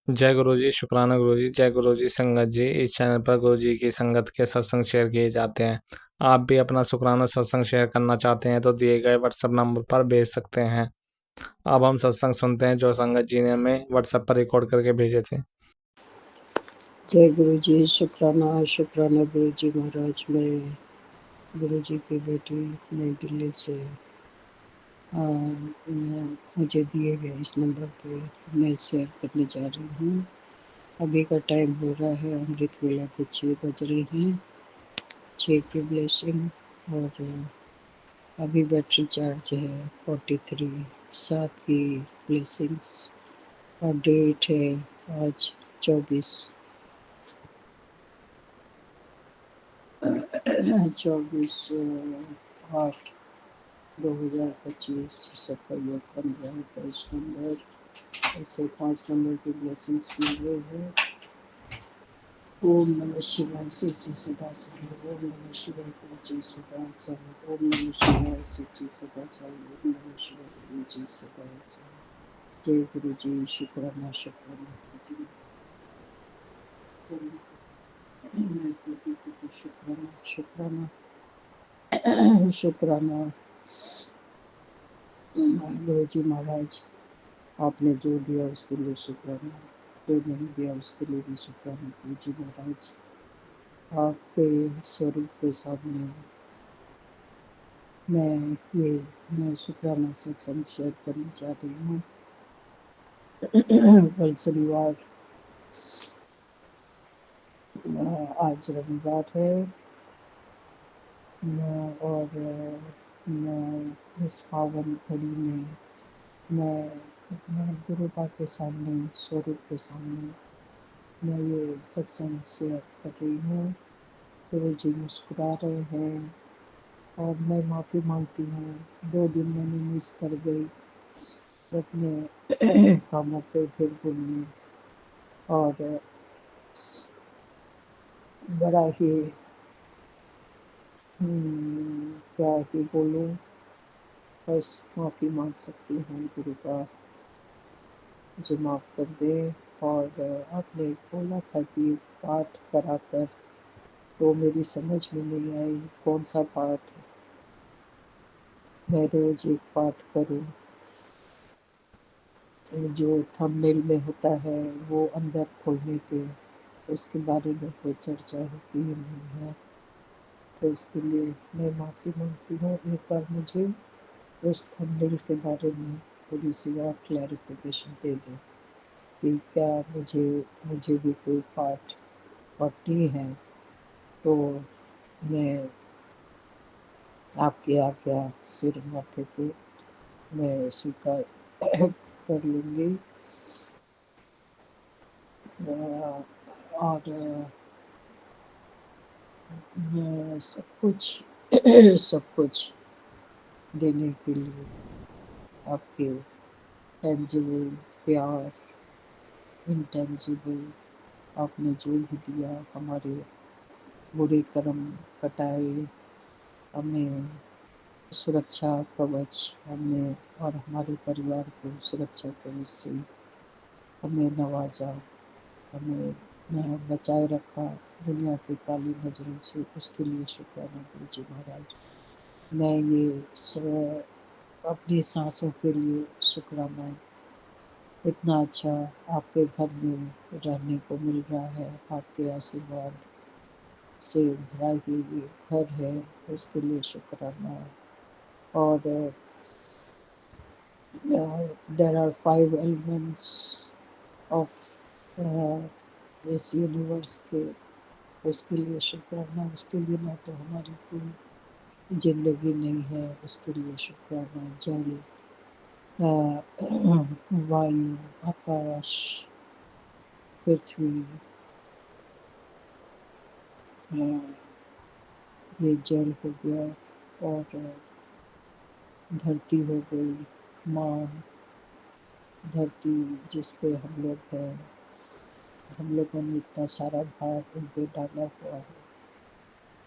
जय गुरु जी, शुक्राना गुरु जी। जय गुरु जी संगत जी। इस चैनल पर गुरु जी की संगत के सत्संग शेयर किए जाते हैं। आप भी अपना शुक्राना सत्संग शेयर करना चाहते हैं तो दिए गए व्हाट्सएप नंबर पर भेज सकते हैं। अब हम सत्संग सुनते हैं जो संगत जी ने हमें व्हाट्सएप पर रिकॉर्ड करके भेजे थे। जय गुरु जी, शुक्राना शुक्राना गुरु जी महाराज। मैं गुरु जी की बेटी नई दिल्ली से मुझे दिए गए इस नंबर पे मैं शेयर करने जा रही हूँ। अभी का टाइम हो रहा है अमृत वेला के 6 बज रहे हैं। 6 की ब्लेसिंग और अभी बैटरी चार्ज है 43। 7 की ब्लेसिंग्स और डेट है आज 24 8 2025। सफल 15 23 नंबर ऐसे 5 नंबर की ब्लेसिंग्स मिल रही है। ओम नमः शिवाय सच्ची सदा सर्व। ओम नमः शिवाय गुरु सदा सर्व। ओम नमः शिवाय सच्ची सदा सर्व। ओम नमः शिवाय गुरु सदा सर्व। जय गुरु जी, शुक्राना शुक्राना गुरु जी। शुक्राना शुक्राना शुक्राना गुरु जी महाराज। आपने जो दिया उसके लिए शुक्राना, जो नहीं दिया उसके लिए भी शुक्राना गुरु जी महाराज। आपके स्वरूप के सामने मैं शुक्राना सत्संग शेयर करना चाहती हूँ। कल शनिवार, आज रविवार है और मैं इस पावन घड़ी में मैं गुरु बा के सामने, स्वरूप के सामने मैं ये सत्संग शेयर कर रही हूँ। गुरु जी मुस्कुरा रहे हैं और मैं माफ़ी मांगती हूँ। 2 दिन मैंने मिस कर गई अपने कामों पे थे में और बड़ा ही क्या ही बोलूँ, बस माफ़ी मांग सकती हूँ गुरु का, मुझे माफ़ कर दे। और आपने बोला था कि पाठ कराकर, तो मेरी समझ में नहीं आई कौन सा पाठ मैं रोज एक पाठ करूँ। जो थंबनेल में होता है वो अंदर खोलने पे उसके बारे में कोई चर्चा होती ही नहीं है, तो उसके लिए मैं माफ़ी मांगती हूँ। एक बार मुझे उस थंबनेल के बारे में थोड़ी सी और क्लैरिफिकेशन दे दें कि क्या मुझे भी कोई पाठ पढ़नी है तो मैं आपकी आज्ञा सिर माथे पे मैं स्वीकार कर लूँगी। और सब कुछ सब कुछ देने के लिए आपके टेंजिबल प्यार, इंटेंजिबल आपने जो भी दिया, हमारे बुरे कर्म कटाए, हमें सुरक्षा कवच, हमें और हमारे परिवार को सुरक्षा कवच से हमें नवाजा, हमें बचाए रखा दुनिया की काली नजरों से, उसके लिए शुक्राना गुरु जी महाराज। मैं ये अपनी सांसों के लिए शुक्राना, इतना अच्छा आपके घर में रहने को मिल रहा है, आपके आशीर्वाद से भरा ही ये घर है, उसके लिए शुक्राना। और there are 5 elements of इस यूनिवर्स के, उसके लिए शुक्राना। उसके बिना तो हमारी कोई जिंदगी नहीं है, उसके लिए शुक्राना। जल, वायु, आकाश, पृथ्वी, ये जल हो गया और धरती हो गई, माँ धरती जिस पे हम लोग हैं, हम लोगों ने इतना सारा भार उन पे डाला हुआ है,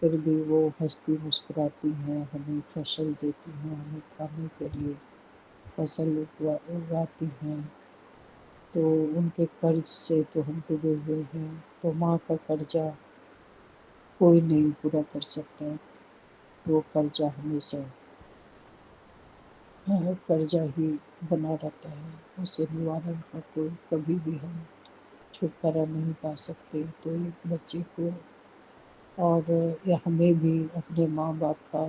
फिर भी वो हंसती मुस्कुराती हैं, हमें फसल देती हैं, हमें खाने के लिए फसल उगाती हैं। तो उनके कर्ज से तो हम डूबे हुए हैं। तो माँ का कर्जा कोई नहीं पूरा कर सकता, वो कर्जा हमेशा कर्जा ही बना रहता है, उससे निवारण का कोई कभी भी हम छुटकारा नहीं पा सकते। तो एक बच्चे को और या हमें भी अपने माँ बाप का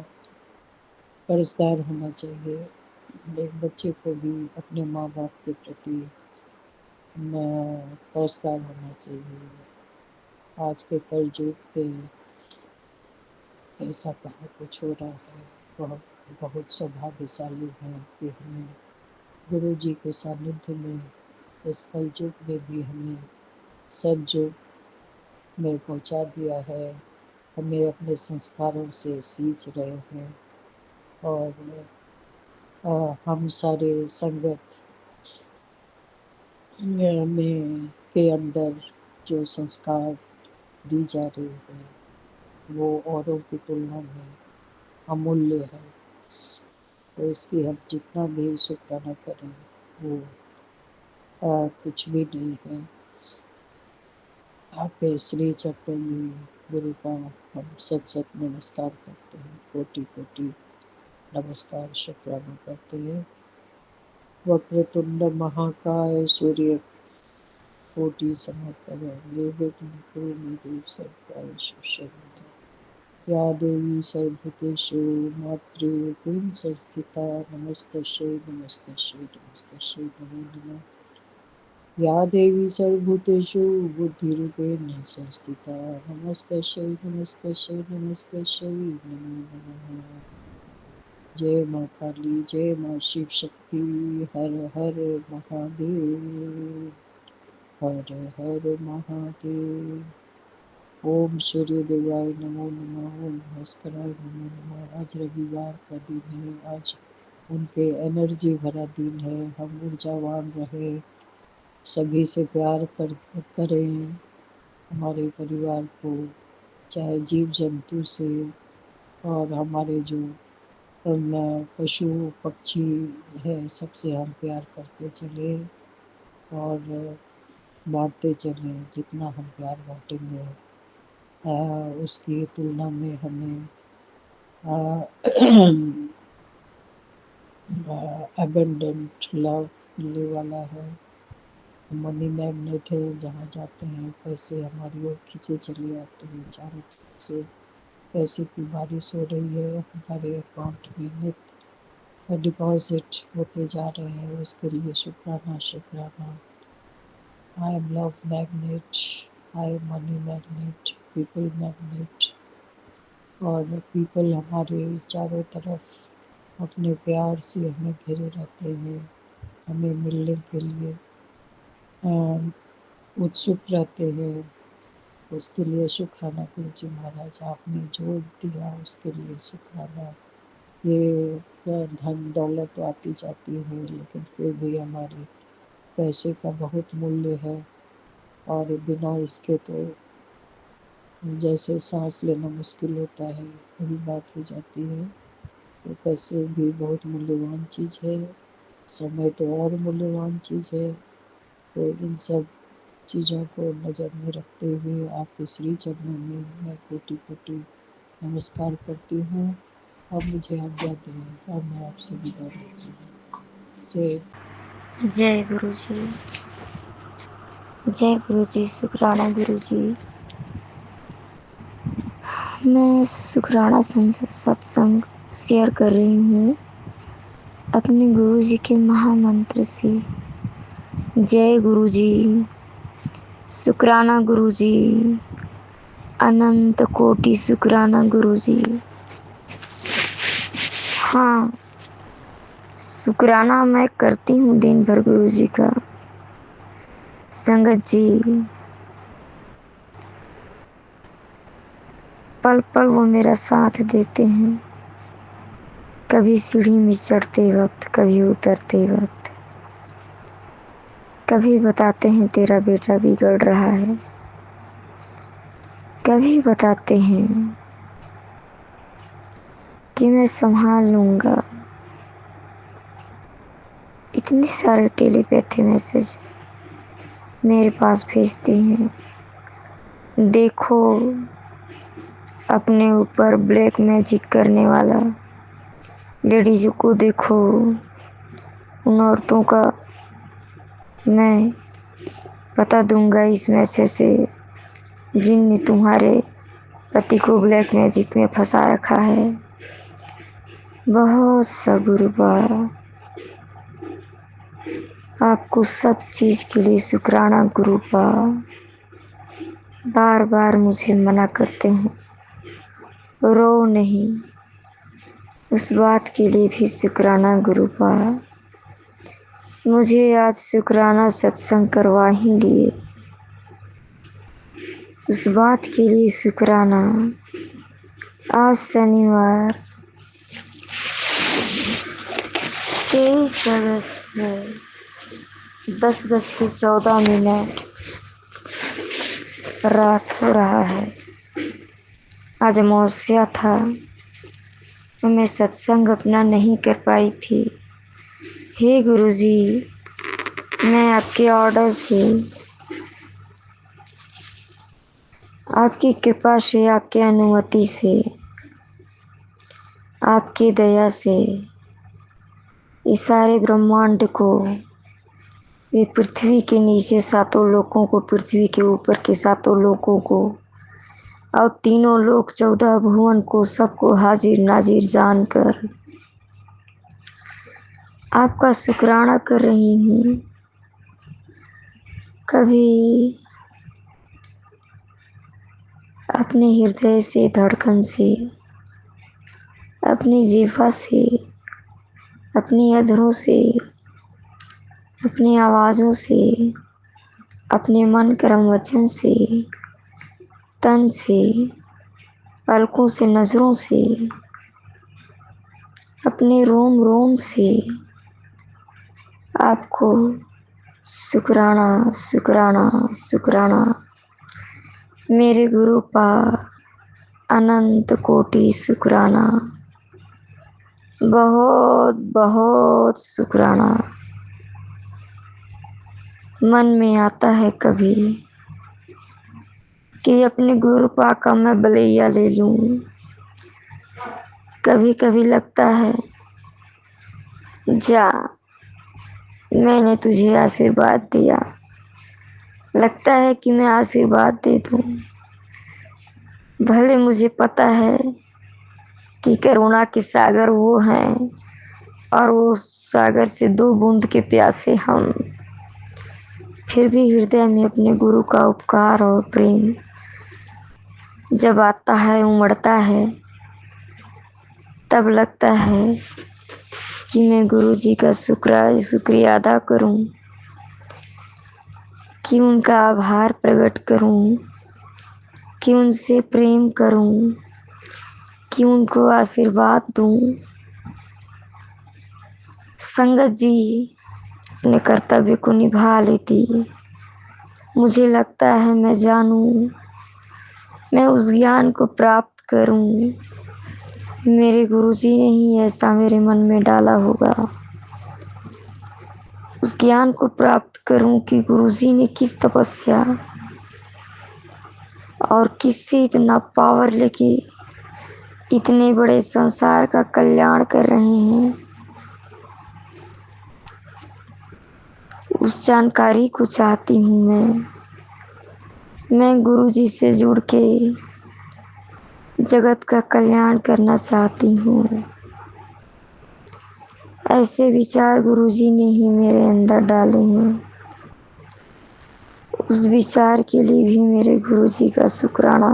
कर्जदार होना चाहिए। एक बच्चे को भी अपने माँ बाप के प्रति कर्जदार होना चाहिए। आज के कलयुग पे ऐसा कहाँ कुछ हो रहा है। बहुत बहुत सौभाग्यशाली है कि हमें गुरु जी के सानिध्य में इस कलयुग में भी हमें सतयुग में पहुँचा दिया है। हमें अपने संस्कारों से सींच रहे हैं और हम सारे संगत में के अंदर जो संस्कार दी जा रही है वो औरों की तुलना में अमूल्य है। तो इसकी हम जितना भी शुक्राना करें वो कुछ भी नहीं है। आपके श्री चक्रों में गुरु का हम सत सत नमस्कार करते हैं, कोटि कोटि नमस्कार शुक्राना करते हैं। वक्रतुंड महाकाय सूर्य कोटि समप्रभ निर्विघ्नं कुरु मे देव सर्वकार्येषु सर्वदा। या देवी सर्वभूतेषु मातृरूपेण संस्थिता नमस्तस्यै नमस्तस्यै नमस्तस्यै नमो नमः। या देवी सर्वभूतेषु बुद्धिरूपेण संस्थिता नमस्तस्यै नमस्तस्यै नमस्तस्यै नमो नमः। जय माँ काली, जय माँ शिव शक्ति। हर हर महादेव, हर हर महादेव। ओम सूर्य देवाय नमो नमः, ओम भास्कराय नमो नमः। आज रविवार का दिन है, आज उनके एनर्जी भरा दिन है। हम ऊर्जावान रहे, सभी से प्यार करें, हमारे परिवार को, चाहे जीव जंतु से, और हमारे जो पशु पक्षी है सबसे हम प्यार करते चले और बांटते चले। जितना हम प्यार बांटेंगे उसकी तुलना में हमें अबेंडेंट लव मिलने वाला है। मनी मैग्नेट है, जहाँ जाते हैं पैसे हमारी ओर खींचे चले आते हैं। चारों तरफ से पैसे की बारिश हो रही है, हमारे अकाउंट में नित डिपॉजिट होते जा रहे हैं। उसके लिए शुक्राना शुक्राना। I am love magnet, I am money magnet, people magnet. और पीपल हमारे चारों तरफ अपने प्यार से हमें घेरे रहते हैं, हमें मिलने के लिए उत्सुक रहते हैं। उसके लिए शुक्राना गुरु जी महाराज, आपने जो दिया उसके लिए शुक्राना। ये धन दौलत आती जाती है, लेकिन फिर भी हमारे पैसे का बहुत मूल्य है। और बिना इसके तो जैसे सांस लेना मुश्किल होता है, वही बात हो जाती है। तो पैसे भी बहुत मूल्यवान चीज़ है, समय तो और मूल्यवान चीज़ है। तो इन सब चीज़ों को नज़र में रखते हुए आपके श्री चरणों में मैं कोटि कोटि नमस्कार करती हूँ। अब मुझे आज्ञा दें और मैं आपसे विदा लेती हूँ। जय जय गुरु जी, जय गुरु जी, शुक्राना गुरु जी। मैं शुक्राना सत्संग शेयर कर रही हूँ अपने गुरु जी के महामंत्र से। जय गुरु जी, शुक्राना गुरु जी, अनंत कोटि शुक्राना गुरु जी। हाँ, शुक्राना मैं करती हूँ दिन भर गुरु जी का। संगत जी, पल पल वो मेरा साथ देते हैं, कभी सीढ़ी में चढ़ते वक्त, कभी उतरते वक्त। कभी बताते हैं तेरा बेटा बिगड़ रहा है, कभी बताते हैं कि मैं संभाल लूँगा। इतने सारे टेलीपैथी मैसेज मेरे पास भेजते हैं। देखो अपने ऊपर ब्लैक मैजिक करने वाला लेडीज को देखो। उन औरतों का मैं पता दूंगा इस मैसेज से जिनने तुम्हारे पति को ब्लैक मैजिक में फंसा रखा है। बहुत सा गुरुबा, आपको सब चीज़ के लिए शुक्राना गुरुबा। बार बार मुझे मना करते हैं, रो नहीं, उस बात के लिए भी शुक्राना गुरुबा। मुझे आज शुक्राना सत्संग करवा ही लिए, उस बात के लिए शुक्राना। आज शनिवार 23 अगस्त है, 10:14 रात हो रहा है। आज अमावस्या था, मैं सत्संग अपना नहीं कर पाई थी। हे गुरुजी, मैं आपके ऑर्डर से, आपकी कृपा से, आपकी अनुमति से, आपकी दया से इस सारे ब्रह्मांड को, ये पृथ्वी के नीचे 7 लोकों को, पृथ्वी के ऊपर के 7 लोकों को और 3 लोक 14 भुवन को, सबको हाजिर नाजिर जानकर आपका शुक्राना कर रही हूँ। कभी अपने हृदय से, धड़कन से, अपनी जीवा से, अपनी अधरों से, अपनी आवाज़ों से, अपने मन कर्म वचन से, तन से, पलकों से, नज़रों से, अपने रोम रोम से आपको शुक्राना शुक्राना शुक्राना। मेरे गुरु पा अनंत कोटि शुक्राना, बहुत बहुत शुक्राना। मन में आता है कभी कि अपने गुरु पा का मैं बलैया ले लूं। कभी कभी लगता है जा, मैंने तुझे आशीर्वाद दिया। लगता है कि मैं आशीर्वाद दे दूं। भले मुझे पता है कि करुणा के सागर वो हैं और वो सागर से 2 बूंद के प्यासे हम। फिर भी हृदय में अपने गुरु का उपकार और प्रेम जब आता है, उमड़ता है, तब लगता है कि मैं गुरु जी का शुक्रिया अदा करूं, कि उनका आभार प्रकट करूं, कि उनसे प्रेम करूं, कि उनको आशीर्वाद दूं। संगत जी अपने कर्तव्य को निभा लेती। मुझे लगता है मैं जानूं, मैं उस ज्ञान को प्राप्त करूं। मेरे गुरुजी ने ही ऐसा मेरे मन में डाला होगा। उस ज्ञान को प्राप्त करूं कि गुरुजी ने किस तपस्या और किससे इतना पावर लेके इतने बड़े संसार का कल्याण कर रहे हैं। उस जानकारी को चाहती हूँ मैं गुरुजी से जुड़ के जगत का कल्याण करना चाहती हूँ। ऐसे विचार गुरुजी ने ही मेरे अंदर डाले हैं। उस विचार के लिए भी मेरे गुरुजी का शुक्राना।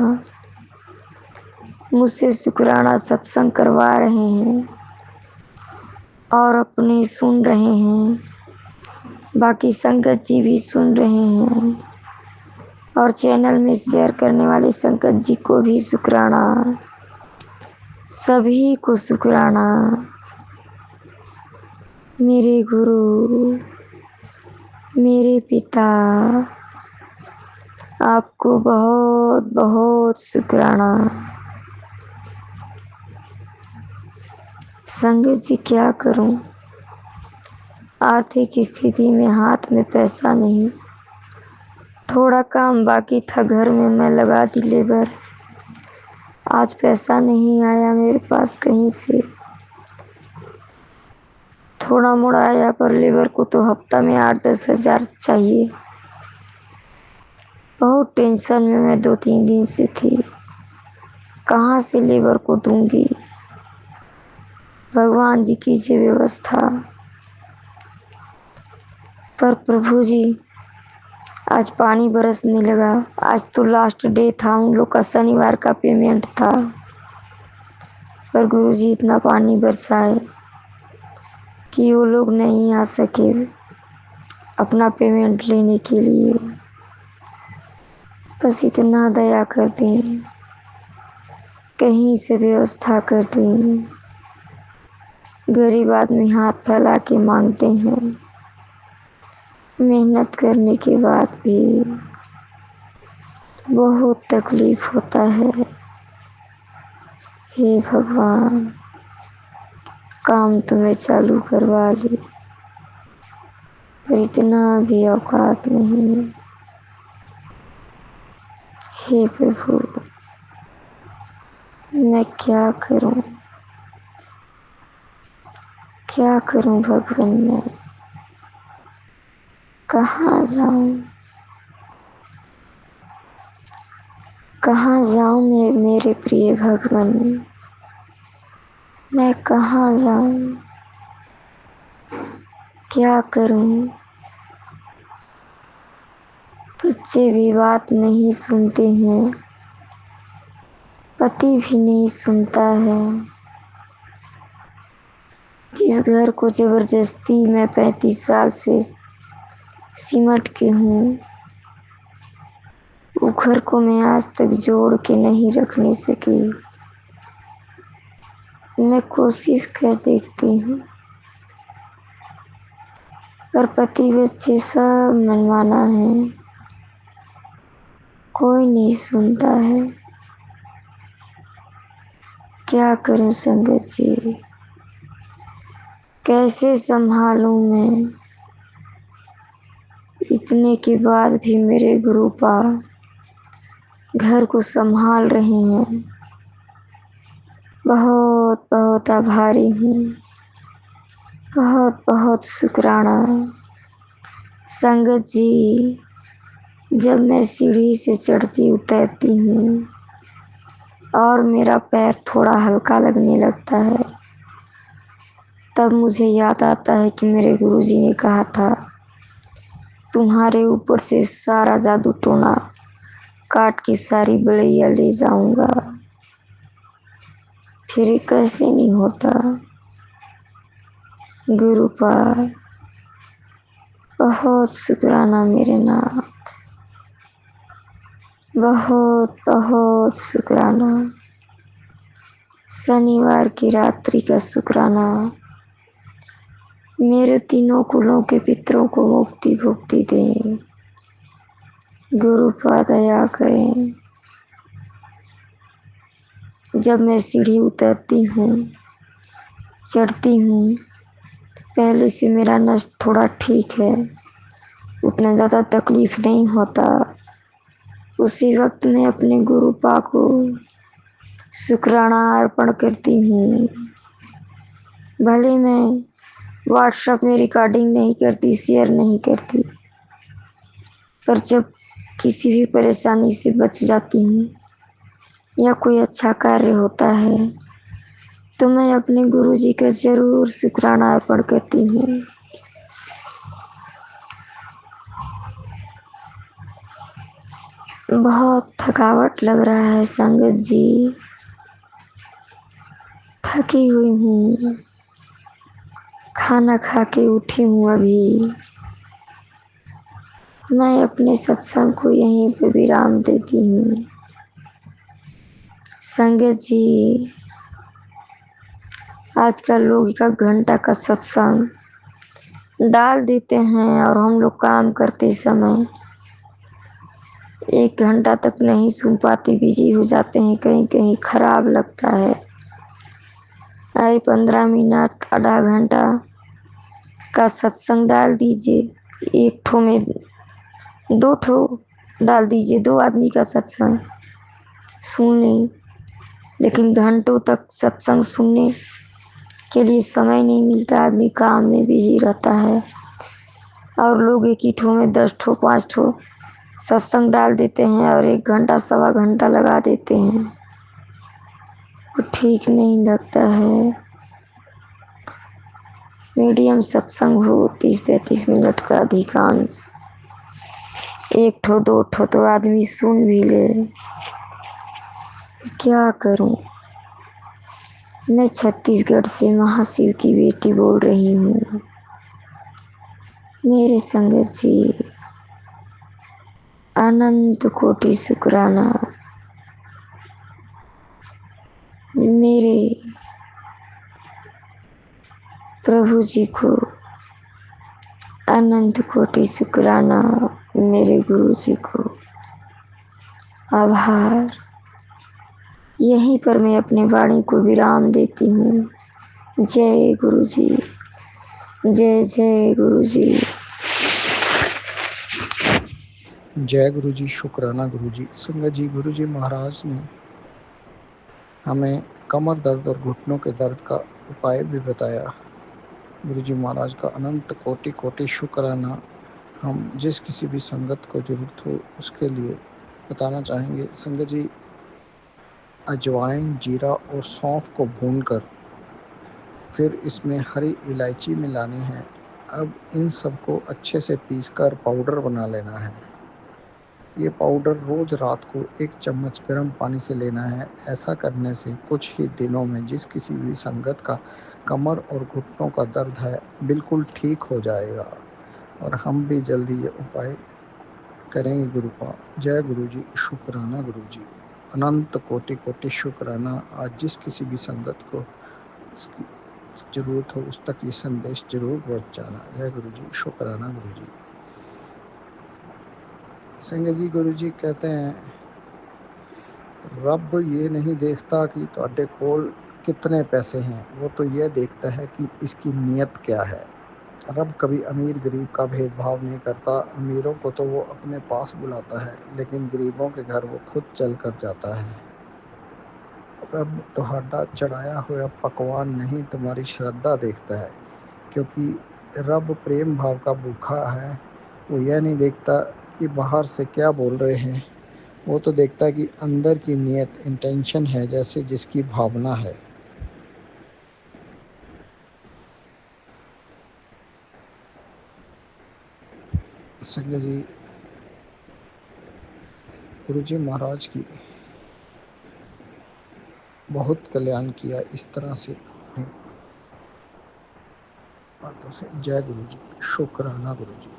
मुझसे शुक्राना सत्संग करवा रहे हैं और अपने सुन रहे हैं, बाकी संगत जी भी सुन रहे हैं और चैनल में शेयर करने वाले संगत जी को भी शुक्राना। सभी को शुक्राना। मेरे गुरु, मेरे पिता, आपको बहुत बहुत शुक्राना। संगत जी क्या करूं, आर्थिक स्थिति में हाथ में पैसा नहीं, थोड़ा काम बाकी था घर में, मैं लगा दी लेबर। आज पैसा नहीं आया मेरे पास कहीं से, थोड़ा मोड़ा आया, पर लेबर को तो हफ्ता में 8-10 हज़ार चाहिए। बहुत टेंशन में मैं 2-3 दिन से थी, कहाँ से लेबर को दूंगी। भगवान जी कीजिए व्यवस्था। पर प्रभु जी, आज पानी बरसने लगा। आज तो लास्ट डे था, उन लोग का शनिवार का पेमेंट था, पर गुरु जी इतना पानी बरसाए कि वो लोग नहीं आ सके अपना पेमेंट लेने के लिए। बस इतना दया कर दें, कहीं से व्यवस्था कर दें। गरीब आदमी हाथ फैला के मांगते हैं, मेहनत करने के बाद भी बहुत तकलीफ होता है। हे भगवान, काम तुम्हें चालू करवा ले, पर इतना भी औकात नहीं है। हे प्रभु, मैं क्या करूं, क्या करूं भगवान, मैं कहाँ जाऊं, कहाँ जाऊं मैं मेरे प्रिय भगवान, मैं कहाँ जाऊं, क्या करूं। बच्चे भी बात नहीं सुनते हैं, पति भी नहीं सुनता है। जिस घर को जबरदस्ती मैं 35 साल से सिमट के हूँ, वो घर को मैं आज तक जोड़ के नहीं रखने सकी। मैं कोशिश कर देखती हूँ, पर पति बच्चे सब मनमाना है, कोई नहीं सुनता है। क्या करूं संगत जी, कैसे संभालूं मैं। इतने के बाद भी मेरे गुरुपा घर को संभाल रहे हैं। बहुत बहुत आभारी हूँ, बहुत बहुत शुक्राना। संगत जी, जब मैं सीढ़ी से चढ़ती उतरती हूँ और मेरा पैर थोड़ा हल्का लगने लगता है, तब मुझे याद आता है कि मेरे गुरुजी ने कहा था, तुम्हारे ऊपर से सारा जादू टोना काट के सारी बलैया ले जाऊंगा। फिर ये कैसे नहीं होता। गुरुपा बहुत शुक्राना मेरे नाथ, बहुत बहुत शुक्राना। शनिवार की रात्रि का शुक्राना। मेरे तीनों कुलों के पितरों को मुक्ति भुक्ति दें। गुरुपा दया करें। जब मैं सीढ़ी उतरती हूँ, चढ़ती हूँ, पहले से मेरा नस थोड़ा ठीक है, उतना ज़्यादा तकलीफ नहीं होता। उसी वक्त मैं अपने गुरुपा को शुक्राना अर्पण करती हूँ। भले मैं व्हाट्सएप में रिकॉर्डिंग नहीं करती, शेयर नहीं करती, पर जब किसी भी परेशानी से बच जाती हूँ या कोई अच्छा कार्य होता है, तो मैं अपने गुरुजी का ज़रूर शुक्राना अर्पण करती हूँ। बहुत थकावट लग रहा है संगत जी, थकी हुई हूँ। खाना खा के उठी हूँ अभी। मैं अपने सत्संग को यहीं पे विराम देती हूँ। संगत जी, आजकल लोग 1 घंटा का सत्संग डाल देते हैं और हम लोग काम करते समय 1 घंटा तक नहीं सुन पाते, बिजी हो जाते हैं। कहीं कहीं खराब लगता है। अरे 15 मिनट, आधा घंटा का सत्संग डाल दीजिए। 1 ठो में 2 ठो डाल दीजिए 2 आदमी का सत्संग सुन लें, लेकिन घंटों तक सत्संग सुनने के लिए समय नहीं मिलता। आदमी काम में बिजी रहता है और लोग एक ही ठो में 10 ठो 5 ठो सत्संग डाल देते हैं और 1 घंटा सवा घंटा लगा देते हैं। वो ठीक नहीं लगता है। मीडियम सत्संग हो 30-35 मिनट का अधिकांश, 1 ठो 2 ठो तो आदमी सुन भी ले। क्या करूं? मैं छत्तीसगढ़ से महाशिव की बेटी बोल रही हूँ। मेरे संगत जी अनंत कोटि शुक्राना मेरे प्रभु जी को, अनंत कोटि शुक्राना मेरे गुरु जी को। आभार। यहीं पर मैं अपने वाणी को विराम देती हूँ। जय गुरु जी, जय जय गुरु जी। जय गुरु जी, शुक्राना गुरु जी। संगत जी, गुरु जी महाराज ने हमें कमर दर्द और घुटनों के दर्द का उपाय भी बताया। गुरु जी महाराज का अनंत कोटि कोटि शुक्राना। हम जिस किसी भी संगत को जरूरत हो उसके लिए बताना चाहेंगे। संगत जी, अजवाइन, जीरा और सौंफ को भूनकर फिर इसमें हरी इलायची मिलानी है। अब इन सबको अच्छे से पीसकर पाउडर बना लेना है। ये पाउडर रोज रात को 1 चम्मच गर्म पानी से लेना है। ऐसा करने से कुछ ही दिनों में जिस किसी भी संगत का कमर और घुटनों का दर्द है बिल्कुल ठीक हो जाएगा और हम भी जल्दी ये उपाय करेंगे गुरु का। जय गुरु जी, शुक्राना गुरु जी। अनंत कोटि कोटि शुक्राना। आज जिस किसी भी संगत को इसकी जरूरत हो उस तक ये संदेश जरूर पहुंचाना। जय गुरु जी, शुक्राना गुरु जी। संगत जी, गुरु जी कहते हैं रब ये नहीं देखता कि ਤੁਹਾਡੇ ਕੋਲ कितने पैसे हैं, वो तो यह देखता है कि इसकी नीयत क्या है। रब कभी अमीर गरीब का भेदभाव नहीं करता। अमीरों को तो वो अपने पास बुलाता है लेकिन गरीबों के घर वो खुद चल कर जाता है। रब ਤੁਹਾਡਾ चढ़ाया हुआ पकवान नहीं तुम्हारी श्रद्धा देखता है, क्योंकि रब प्रेम भाव का भूखा है। वो यह नहीं देखता कि बाहर से क्या बोल रहे हैं, वो तो देखता है कि अंदर की नीयत, इंटेंशन है जैसे जिसकी भावना है। संगत जी, गुरु जी महाराज की बहुत कल्याण किया इस तरह से बातों से। जय गुरु जी, शुक्राना गुरु जी।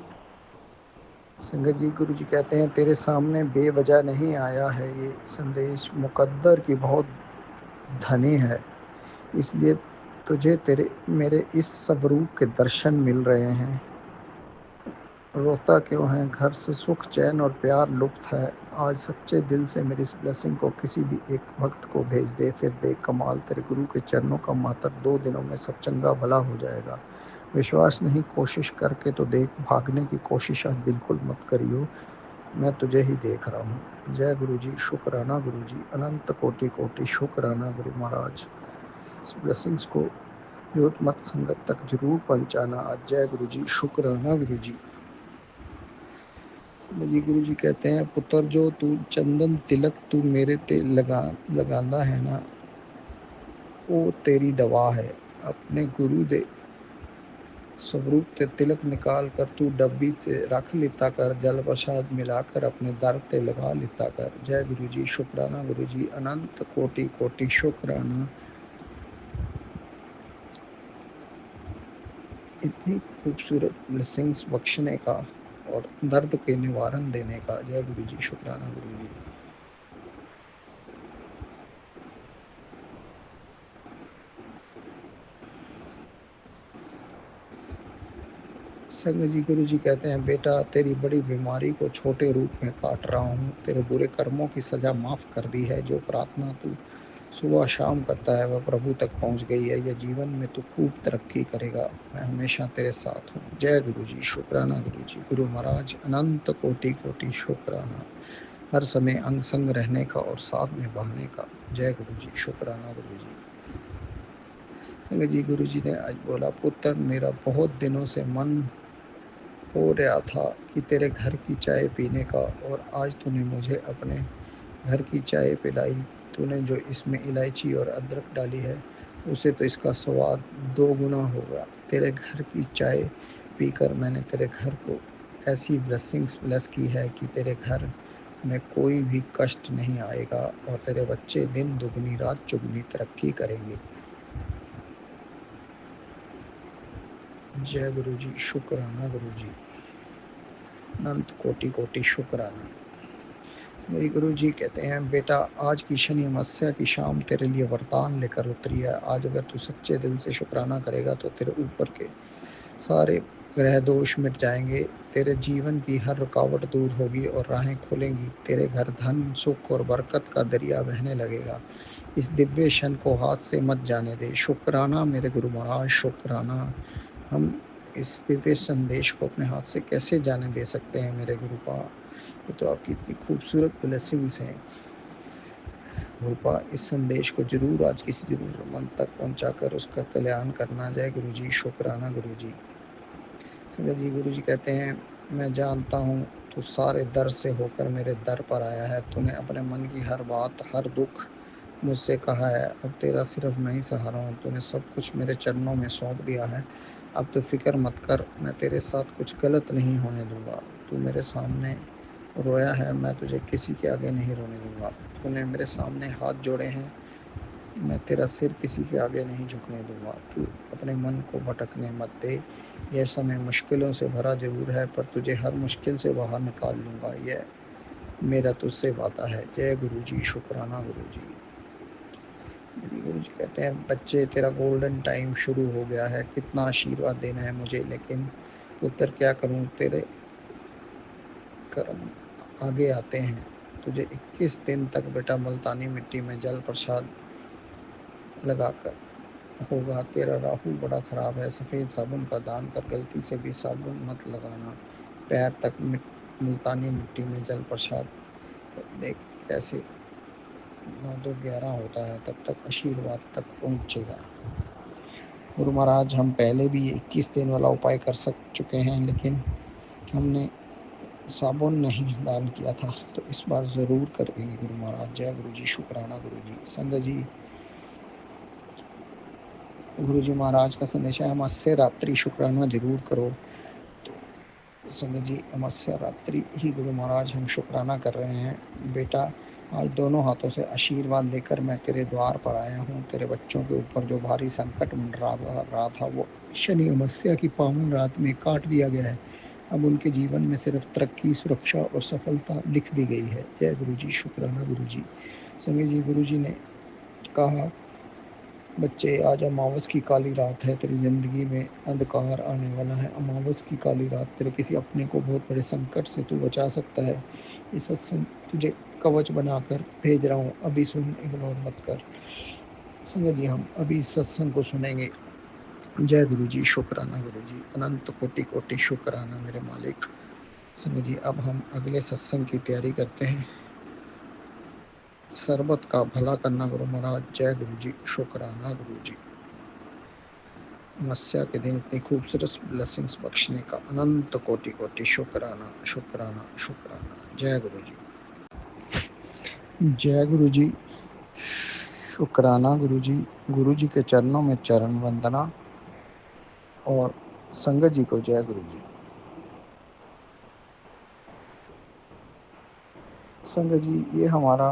संगत जी, गुरु जी कहते हैं तेरे सामने बेवजह नहीं आया है ये संदेश, मुकद्दर की बहुत धनी है, इसलिए तुझे तेरे मेरे इस स्वरूप के दर्शन मिल रहे हैं। रोता क्यों है? घर से सुख चैन और प्यार लुप्त है। आज सच्चे दिल से मेरी इस ब्लेसिंग को किसी भी एक भक्त को भेज दे, फिर देख कमाल, तेरे गुरु के चरणों का मातर 2 दिनों में सब चंगा भला हो जाएगा। विश्वास नहीं, कोशिश करके तो देख। भागने की कोशिश आज बिल्कुल मत करियो, मैं तुझे ही देख रहा हूँ। जय गुरु जी, शुक्राना गुरु जी। अनंत कोटि कोटि शुक्राना गुरु महाराज। इस ब्लेसिंग्स को योतमत संगत तक जरूर पहुँचाना आज। जय गुरु जी, शुक्राना गुरु जी। जी, गुरु जी कहते हैं पुत्र जो तू चंदन तिलक तू मेरे ते लगांदा है ना, वो तेरी दवा है। अपने गुरु दे स्वरूप ते तिलक निकाल कर तू डब्बी ते रख लिता कर, जल प्रसाद मिलाकर अपने दर ते लगा लिता कर। जय गुरु जी, शुक्राना गुरु जी। अनंत कोटि कोटि शुक्राना इतनी खूबसूरत ब्लेसिंग्स बख्शने का और दर्द के निवारण देने का। जय गुरु जी, शुक्राना गुरु जी। संग जी, गुरु जी कहते हैं बेटा तेरी बड़ी बीमारी को छोटे रूप में काट रहा हूँ, तेरे बुरे कर्मों की सजा माफ कर दी है। जो प्रार्थना तू सुबह शाम करता है वह प्रभु तक पहुंच गई है। यह जीवन में तू खूब तरक्की करेगा, मैं हमेशा तेरे साथ हूँ। जय गुरु जी, शुक्राना गुरु जी। गुरु महाराज अनंत कोटि कोटि शुक्राना, हर समय अंग संग रहने का और साथ निभाने का। जय गुरु जी, शुक्राना गुरु जी। संगत जी, गुरु जी ने आज बोला, पुत्र मेरा बहुत दिनों से मन हो रहा था कि तेरे घर की चाय पीने का, और आज तूने मुझे अपने घर की चाय पिलाई। तूने जो इसमें इलायची और अदरक डाली है उसे तो इसका स्वाद 2 गुना होगा। तेरे घर की चाय पीकर मैंने तेरे घर को ऐसी ब्लेसिंग्स ब्लेस की है कि तेरे घर में कोई भी कष्ट नहीं आएगा और तेरे बच्चे दिन दुगनी रात चुगनी तरक्की करेंगे। जय गुरु जी, शुक्राना गुरु जी, अनंत कोटि कोटि शुक्राना। मेरे गुरु जी कहते हैं, बेटा आज की शनि अमावस्या की शाम तेरे लिए वरदान लेकर उतरी है। आज अगर तू सच्चे दिल से शुक्राना करेगा तो तेरे ऊपर के सारे ग्रह दोष मिट जाएंगे, तेरे जीवन की हर रुकावट दूर होगी और राहें खुलेंगी। तेरे घर धन सुख और बरकत का दरिया बहने लगेगा। इस दिव्य क्षण को हाथ से मत जाने दे। शुक्राना मेरे गुरु महाराज, शुक्राना। हम इस दिव्य संदेश को अपने हाथ से कैसे जाने दे सकते हैं मेरे गुरुपा, ये तो आपकी इतनी खूबसूरत ब्लेसिंग्स हैं। गुरुपा इस संदेश को जरूर आज किसी जरूरतमंद तक पहुंचाकर उसका कल्याण करना। जय गुरु जी, शुक्राना गुरु जी। संगत जी, गुरु जी कहते हैं, मैं जानता हूँ तू सारे दर से होकर मेरे दर पर आया है। तूने अपने मन की हर बात हर दुख मुझसे कहा है। अब तेरा सिर्फ मैं ही सहारा हूँ। तूने सब कुछ मेरे चरणों में सौंप दिया है। अब तो फिक्र मत कर, मैं तेरे साथ कुछ गलत नहीं होने दूंगा। तू मेरे सामने रोया है, मैं तुझे किसी के आगे नहीं रोने दूंगा। तूने मेरे सामने हाथ जोड़े हैं, मैं तेरा सिर किसी के आगे नहीं झुकने दूंगा। तू अपने मन को भटकने मत दे। यह समय मुश्किलों से भरा जरूर है, पर तुझे हर मुश्किल से बाहर निकाल लूंगा। यह मेरा तुझसे वादा है। जय गुरु जी, शुक्राना गुरु जी। गुरु जी कहते हैं, बच्चे तेरा गोल्डन टाइम शुरू हो गया है। कितना आशीर्वाद देना है मुझे, लेकिन पुत्र क्या करूं, तेरे कर्म आगे आते हैं। तुझे 21 दिन तक बेटा मुल्तानी मिट्टी में जल प्रसाद लगाकर होगा। तेरा राहु बड़ा खराब है। सफ़ेद साबुन का दान कर, गलती से भी साबुन मत लगाना। पैर तक मुल्तानी मिट्टी में जल प्रसाद देख कैसे 9-2-11 होता है, तब तक आशीर्वाद तक पहुँचेगा। गुरु महाराज, हम पहले भी 21 दिन वाला उपाय कर चुके हैं, लेकिन हमने साबुन नहीं दान किया था, तो इस बार ज़रूर करेंगे गुरु महाराज। जय गुरु जी, शुक्राना गुरु जी। संगत जी, गुरु जी महाराज का संदेश है, अमावस्या रात्रि शुक्राना जरूर करो। तो संगत जी, अमावस्या रात्रि ही गुरु महाराज हम शुक्राना कर रहे हैं। बेटा आज दोनों हाथों से आशीर्वाद लेकर मैं तेरे द्वार पर आया हूँ। तेरे बच्चों के ऊपर जो भारी संकट मंडरा रहा था वो शनि अमावस्या की पावन रात में काट दिया गया है। अब उनके जीवन में सिर्फ तरक्की, सुरक्षा और सफलता लिख दी गई है। जय गुरु जी, शुक्राना गुरु जी। संगत जी, गुरु जी ने कहा, बच्चे आज अमावस की काली रात है, तेरी जिंदगी में अंधकार आने वाला है। अमावस की काली रात तेरे किसी अपने को बहुत बड़े संकट से तू बचा सकता है। ये सत्संग तुझे कवच बनाकर भेज रहा हूँ, अभी सुन, इग्नोर मत कर। संगत जी, हम अभी सत्संग को सुनेंगे। जय गुरु जी, शुक्राना गुरु जी, अनंत कोटि कोटि शुक्राना मेरे मालिक। संगत जी, अब हम अगले सत्संग की तैयारी करते हैं। सरबत का भला करना गुरु महाराज। जय गुरु जी, शुक्राना गुरु जी। अमावस्या के दिन इतनी खूबसूरत ब्लेसिंग्स बख्शने का अनंत कोटि कोटि शुक्राना शुक्राना शुक्राना। जय गुरु जी, जय गुरु जी, शुक्राना गुरु जी। गुरु जी के चरणों में चरण वंदना और संगत जी को जय गुरु जी। संगत जी, ये हमारा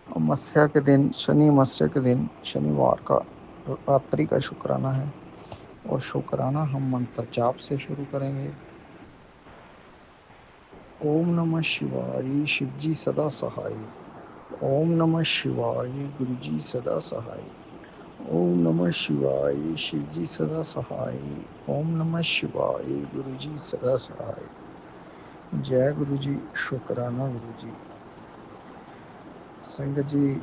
अमावस्या के दिन, शनि अमावस्या के दिन, शनिवार का रात्रि का शुक्राना है। और शुक्राना हम मंत्र जाप से शुरू करेंगे। ओम नमः शिवाय, शिवजी सदा सहाय। ओम नमः शिवाय, गुरुजी सदा सहाय। ओम नमः शिवाय, शिवजी सदा सहाय। ओम नमः शिवाय, गुरुजी सदा सहाय। जय गुरु जी, शुक्राना गुरु जी। संगत जी,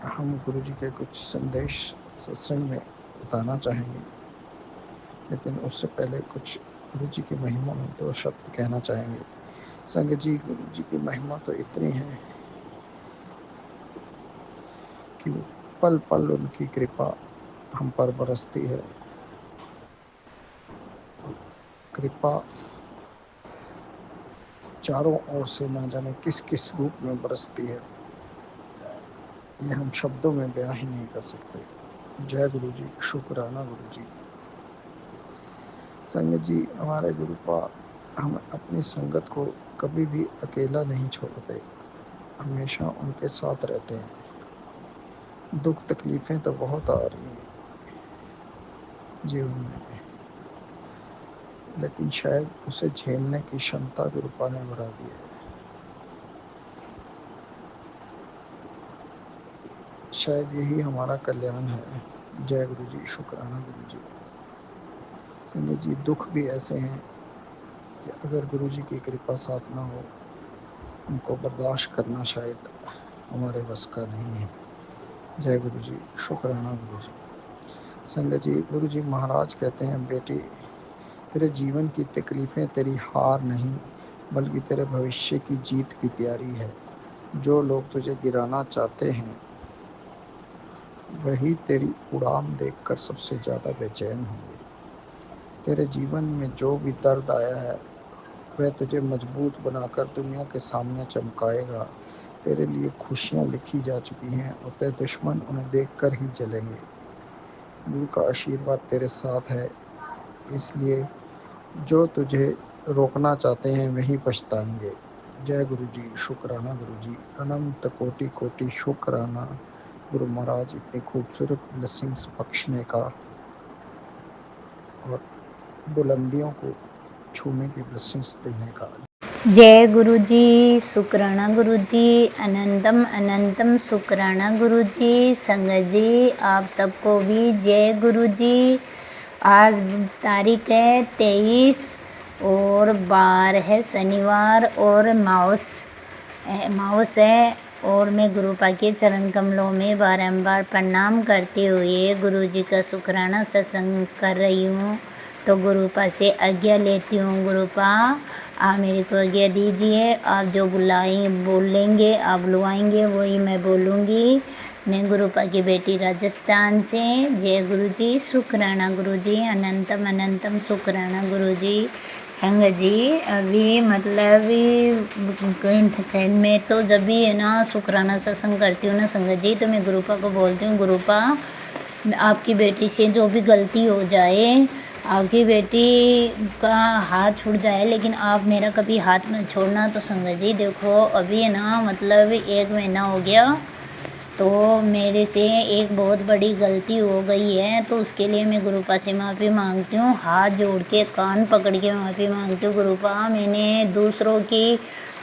हम गुरु जी के कुछ संदेश सत्संग में बताना चाहेंगे, लेकिन उससे पहले कुछ गुरु जी की महिमा में 2 शब्द कहना चाहेंगे। संगत जी, गुरु जी की महिमा तो इतनी है कि पल पल उनकी कृपा हम पर बरसती है। कृपा चारों ओर से ना जाने किस किस रूप में बरसती है, ये हम शब्दों में बयां ही नहीं कर सकते। जय गुरु जी, शुक्राना गुरु जी। संगत जी, हमारे गुरुपा हम अपनी संगत को कभी भी अकेला नहीं छोड़ते, हमेशा उनके साथ रहते हैं। दुख तकलीफें तो बहुत आ रही हैं जीवन में, लेकिन शायद उसे झेलने की क्षमता गुरुपा ने बढ़ा दी है। शायद यही हमारा कल्याण है। जय गुरु जी, शुक्राना गुरु जी। संगत जी, दुख भी ऐसे हैं कि अगर गुरु जी की कृपा साथ ना हो, उनको बर्दाश्त करना शायद हमारे बस का नहीं है। जय गुरु जी, शुक्राना गुरु जी। संगत जी, गुरु जी महाराज कहते हैं, बेटी तेरे जीवन की तकलीफ़ें तेरी हार नहीं, बल्कि तेरे भविष्य की जीत की तैयारी है। जो लोग तुझे गिराना चाहते हैं वही तेरी उड़ान देखकर सबसे ज़्यादा बेचैन होंगे। तेरे जीवन में जो भी दर्द आया है वह तुझे मजबूत बनाकर दुनिया के सामने चमकाएगा। तेरे लिए खुशियाँ लिखी जा चुकी हैं और तेरे दुश्मन उन्हें देखकर ही जलेंगे। गुरु का आशीर्वाद तेरे साथ है, इसलिए जो तुझे रोकना चाहते हैं वही पछताएंगे। जय गुरु जी, शुक्राना गुरु जी। अनंत कोटि कोटि शुक्राना गुरु महाराज, इतनी खूबसूरत ब्लेसिंग्स बख्शने का और बुलंदियों को छूने की ब्लेसिंग्स देने का। जय गुरु जी, शुक्राना गुरु जी, अनंतम अनंतम शुक्राना गुरु जी। संगत जी, आप सबको भी जय गुरु जी। आज तारीख है 23 और बार है शनिवार और माउस है, और मैं गुरुपा के चरण कमलों में बारंबार प्रणाम करते हुए गुरु जी का शुक्राना सत्संग कर रही हूँ। तो गुरुपा से आज्ञा लेती हूँ। गुरुपा, आप मेरे को आज्ञा दीजिए, आप जो बोलेंगे, आप बुलवाएंगे वही मैं बोलूँगी। मैं गुरुपा की बेटी राजस्थान से। जय गुरु जी, शुक्राना गुरु जी, अनंतम अनंतम शुक्राना गुरु जी। संगत जी, अभी मतलब मैं तो जब भी है ना शुक्राना सत्संग करती हूँ ना संगत जी, तो मैं गुरुपा को बोलती हूँ, गुरुपा आपकी बेटी से जो भी गलती हो जाए, आपकी बेटी का हाथ छूट जाए, लेकिन आप मेरा कभी हाथ मत छोड़ना। तो संगत जी देखो, अभी है ना मतलब 1 महीना हो गया, तो मेरे से एक बहुत बड़ी गलती हो गई है, तो उसके लिए मैं गुरुपा से माफ़ी मांगती हूँ। हाथ जोड़ के कान पकड़ के माफ़ी मांगती हूँ। गुरुपा, मैंने दूसरों की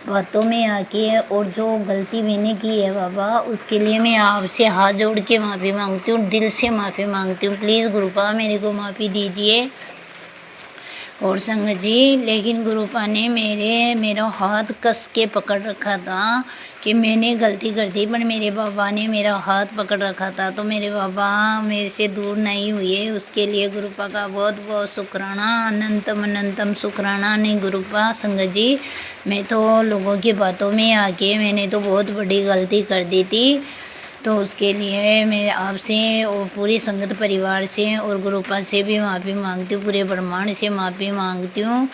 बातों में आके और जो गलती मैंने की है बाबा, उसके लिए मैं आपसे हाथ जोड़ के माफ़ी मांगती हूँ, दिल से माफ़ी मांगती हूँ। प्लीज़ गुरुपा मेरे को माफ़ी दीजिए। और संगत जी, लेकिन गुरुपा ने मेरा हाथ कस के पकड़ रखा था कि मैंने गलती कर दी, पर मेरे बाबा ने मेरा हाथ पकड़ रखा था, तो मेरे बाबा मेरे से दूर नहीं हुए। उसके लिए गुरुपा का बहुत बहुत शुक्राना, अनंतम अनंतम शुक्राना। नहीं गुरुपा, संगत जी, मैं तो लोगों की बातों में आके मैंने तो बहुत बड़ी गलती कर दी थी, तो उसके लिए मैं आपसे और पूरी संगत परिवार से और गुरुपा से भी माफ़ी मांगती हूँ, पूरे ब्रह्मांड से माफ़ी मांगती हूँ।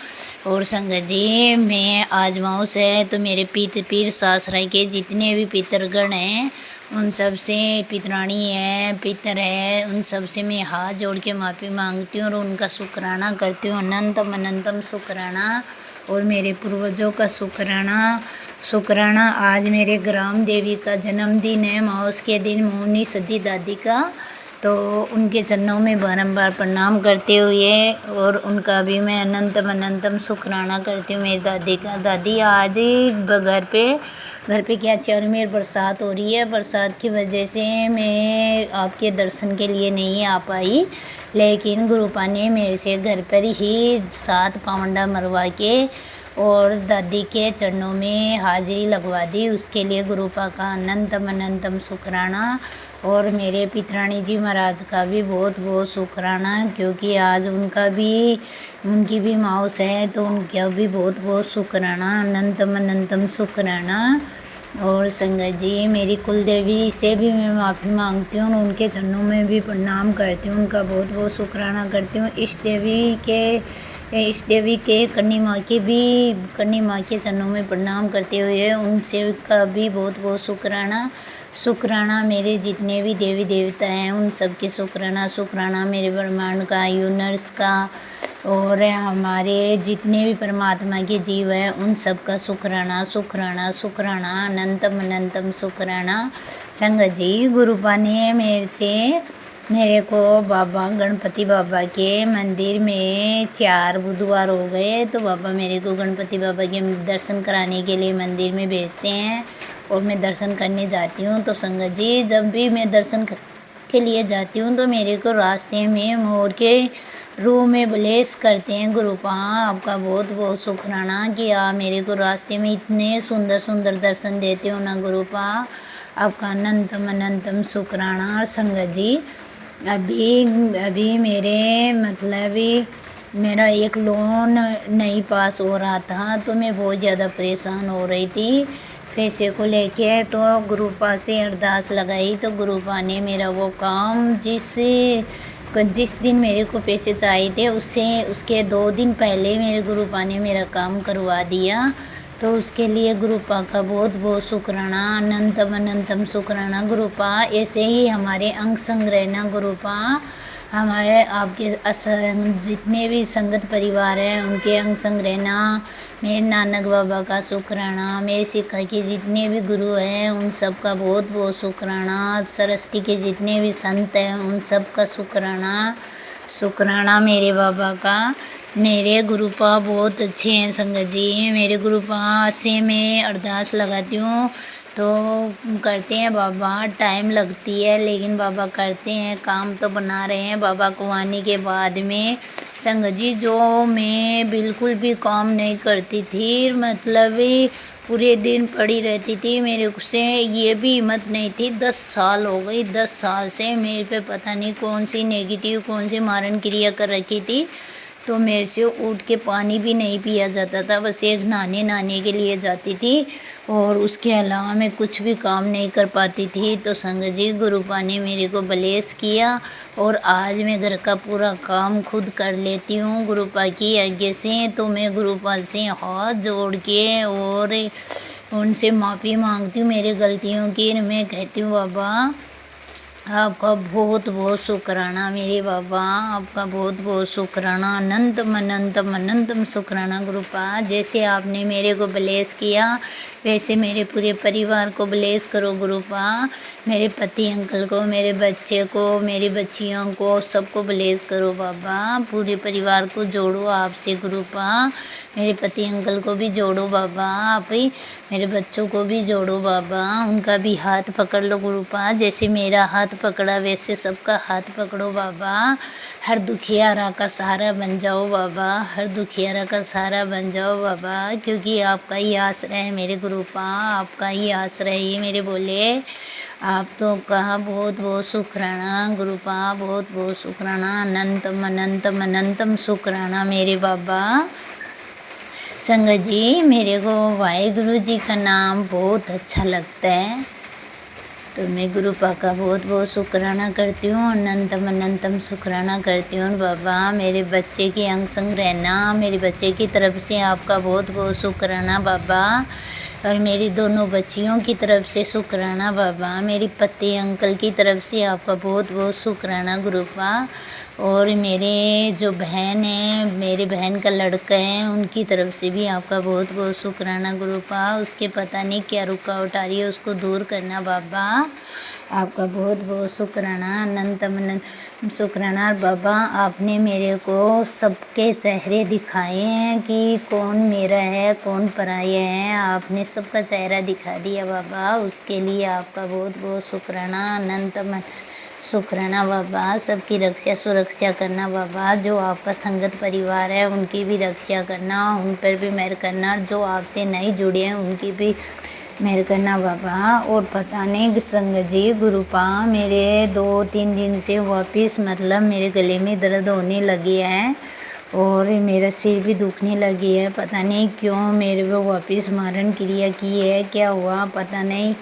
और संगत जी, मैं आज माउस है, तो मेरे पीर सासरा के जितने भी पितरगण हैं, उन सब से, पितरानी है, पितर है, उन सब से मैं हाथ जोड़ के माफ़ी मांगती हूँ और उनका शुक्राना करती हूँ। अनंतम अनंतम शुक्राना। और मेरे पूर्वजों का शुक्राना। आज मेरे ग्राम देवी का जन्मदिन है, माउस के दिन, मोहनी सदी दादी का, तो उनके चरणों में बारंबार प्रणाम करते हुए और उनका भी मैं अनंतम अनंतम शुक्राना करती हूँ। मेरी दादी का, दादी आज घर पे क्या चारों में बरसात हो रही है, बरसात की वजह से मैं आपके दर्शन के लिए नहीं आ पाई, लेकिन गुरुपा ने मेरे से घर पर ही 7 पावंडा मरवा के और दादी के चरणों में हाजिरी लगवा दी, उसके लिए गुरुपा का अनंतम अनंतम शुक्राना। और मेरे पितरानी जी महाराज का भी बहुत बहुत शुक्राना, क्योंकि आज उनकी भी माउस है, तो उनका भी बहुत बहुत शुक्राना, अनंतम अनंतम शुक्राना। और संगत जी, मेरी कुल देवी से भी मैं माफ़ी मांगती हूँ, उनके चरणों में भी प्रणाम करती हूँ, उनका बहुत बहुत शुक्राना करती हूँ। इष्ट देवी के कन्नी माँ के चरणों में प्रणाम करते हुए उनसे का भी बहुत बहुत शुक्राना। मेरे जितने भी देवी देवता हैं उन सबके शुक्राना मेरे ब्रह्मांड का, यूनिवर्स का, और हमारे जितने भी परमात्मा के जीव हैं उन सब का शुक्राना अनंतम अनंतम शुक्राना। संगत जी, गुरुपा ने मेरे को बाबा गणपति बाबा के मंदिर में 4 बुधवार हो गए, तो बाबा मेरे को गणपति बाबा के दर्शन कराने के लिए मंदिर में भेजते हैं और मैं दर्शन करने जाती हूँ। तो संगत जी, जब भी मैं दर्शन के लिए जाती हूँ तो मेरे को रास्ते में मोर के रूह में ब्लेस करते हैं। गुरुपा, आपका बहुत बहुत शुक्राना कि आप मेरे को रास्ते में इतने सुंदर सुंदर दर्शन देते हो ना गुरुपा, आपका अनंतम अनंतम शुक्राना। और संगत जी, अभी मेरा एक लोन नहीं पास हो रहा था, तो मैं बहुत ज़्यादा परेशान हो रही थी पैसे को लेके। तो गुरुपा से अरदास लगाई, तो गुरुपा ने मेरा वो काम जिस दिन मेरे को पैसे चाहिए थे उसके 2 दिन पहले मेरे गुरुपा ने मेरा काम करवा दिया। तो उसके लिए गुरुपा का बहुत बहुत शुक्राना, अनंतम अनंतम शुक्राना गुरुपा। ऐसे ही हमारे अंग संग रहना गुरुपा, हमारे आपके जितने भी संगत परिवार हैं उनके अंग संग रहना। मेरे नानक बाबा का शुक्राना, मेरे सिक्का के जितने भी गुरु हैं उन सब का बहुत बहुत शुक्राना। सरस्वती के जितने भी संत हैं उन सब का शुक्राना मेरे बाबा का। मेरे गुरुपा बहुत अच्छे हैं संगत जी। मेरे गुरुपा से मैं अरदास लगाती हूँ तो करते हैं बाबा, टाइम लगती है लेकिन बाबा करते हैं, काम तो बना रहे हैं बाबा को आने के बाद में। संगत जी, जो मैं बिल्कुल भी काम नहीं करती थी, मतलब पूरे दिन पड़ी रहती थी, मेरे से ये भी हिम्मत नहीं थी। 10 साल हो गई, 10 साल से मेरे पे पता नहीं कौन सी नेगेटिव कौन सी मारण क्रिया कर रखी थी, तो मेरे से उठ के पानी भी नहीं पिया जाता था, बस एक नहाने के लिए जाती थी और उसके अलावा मैं कुछ भी काम नहीं कर पाती थी। तो संगत जी, गुरुपा ने मेरे को ब्लेस किया और आज मैं घर का पूरा काम खुद कर लेती हूँ गुरुपा की आज्ञा से। तो मैं गुरुपा से हाथ जोड़ के और उनसे माफ़ी मांगती हूँ मेरी गलतियों की। मैं कहती हूँ बाबा, आपका बहुत बहुत शुक्राना मेरे बाबा, आपका बहुत बहुत शुक्राना, अनंतम अनंतम अनंतम शुक्राना गुरुपा। जैसे आपने मेरे को ब्लेस किया वैसे मेरे पूरे परिवार को ब्लेस करो गुरुपा। मेरे पति अंकल को, मेरे बच्चे को, मेरी बच्चियों को, सबको ब्लेस करो बाबा। पूरे परिवार को जोड़ो आपसे गुरुपा। मेरे पति अंकल को भी जोड़ो बाबा, आप ही मेरे बच्चों को भी जोड़ो बाबा, उनका भी हाथ पकड़ लो गुरुपा। जैसे मेरा हाथ पकड़ा वैसे सबका हाथ पकड़ो बाबा। हर दुखियारा का सहारा बन जाओ बाबा, हर दुखियारा का सहारा बन जाओ बाबा, क्योंकि आपका ही आश्रय है मेरे गुरुपा, आपका ही आश्रय है मेरे बोले। आप तो कहा बहुत बहुत शुक्राना गुरुपा, बहुत बहुत शुक्राना, अनंतम अनंतम अनंतम शुक्राना मेरे बाबा। संगत जी, मेरे को वाहिगुरु जी का नाम बहुत अच्छा लगता है, तो मैं गुरुपा का बहुत बहुत शुक्राना करती हूँ, अनंतम अनंतम शुक्राना करती हूँ बाबा। मेरे बच्चे की अंग संग रहना, मेरे बच्चे की तरफ से आपका बहुत बहुत शुक्राना बाबा, और मेरी दोनों बच्चियों की तरफ से शुक्राना बाबा। मेरी पति अंकल की तरफ से आपका बहुत बहुत शुक्राना गुरुपा। और मेरे जो बहन है, मेरे बहन का लड़का है, उनकी तरफ से भी आपका बहुत बहुत शुक्राना गुरुपा। उसके पता नहीं क्या रुकावट आ रही है, उसको दूर करना बाबा। आपका बहुत बहुत शुक्राना, अनंतम अनंत शुक्राना बाबा। आपने मेरे को सबके चेहरे दिखाए हैं कि कौन मेरा है कौन पराया है, आपने सबका चेहरा दिखा दिया बाबा, उसके लिए आपका बहुत बहुत शुक्राना, अनंतम शुक्राना बाबा, सबकी रक्षा सुरक्षा करना बाबा। जो आपका संगत परिवार है उनकी भी रक्षा करना, उन पर भी मेहर करना, जो आपसे नहीं जुड़े हैं उनकी भी मेहर करना बाबा। और पता नहीं संगत जी गुरुपा मेरे 2-3 दिन से वापस मतलब मेरे गले में दर्द होने लगी है और मेरा सिर भी दुखने लगी है। पता नहीं क्यों मेरे को वापस मारण क्रिया की है, क्या हुआ पता नहीं।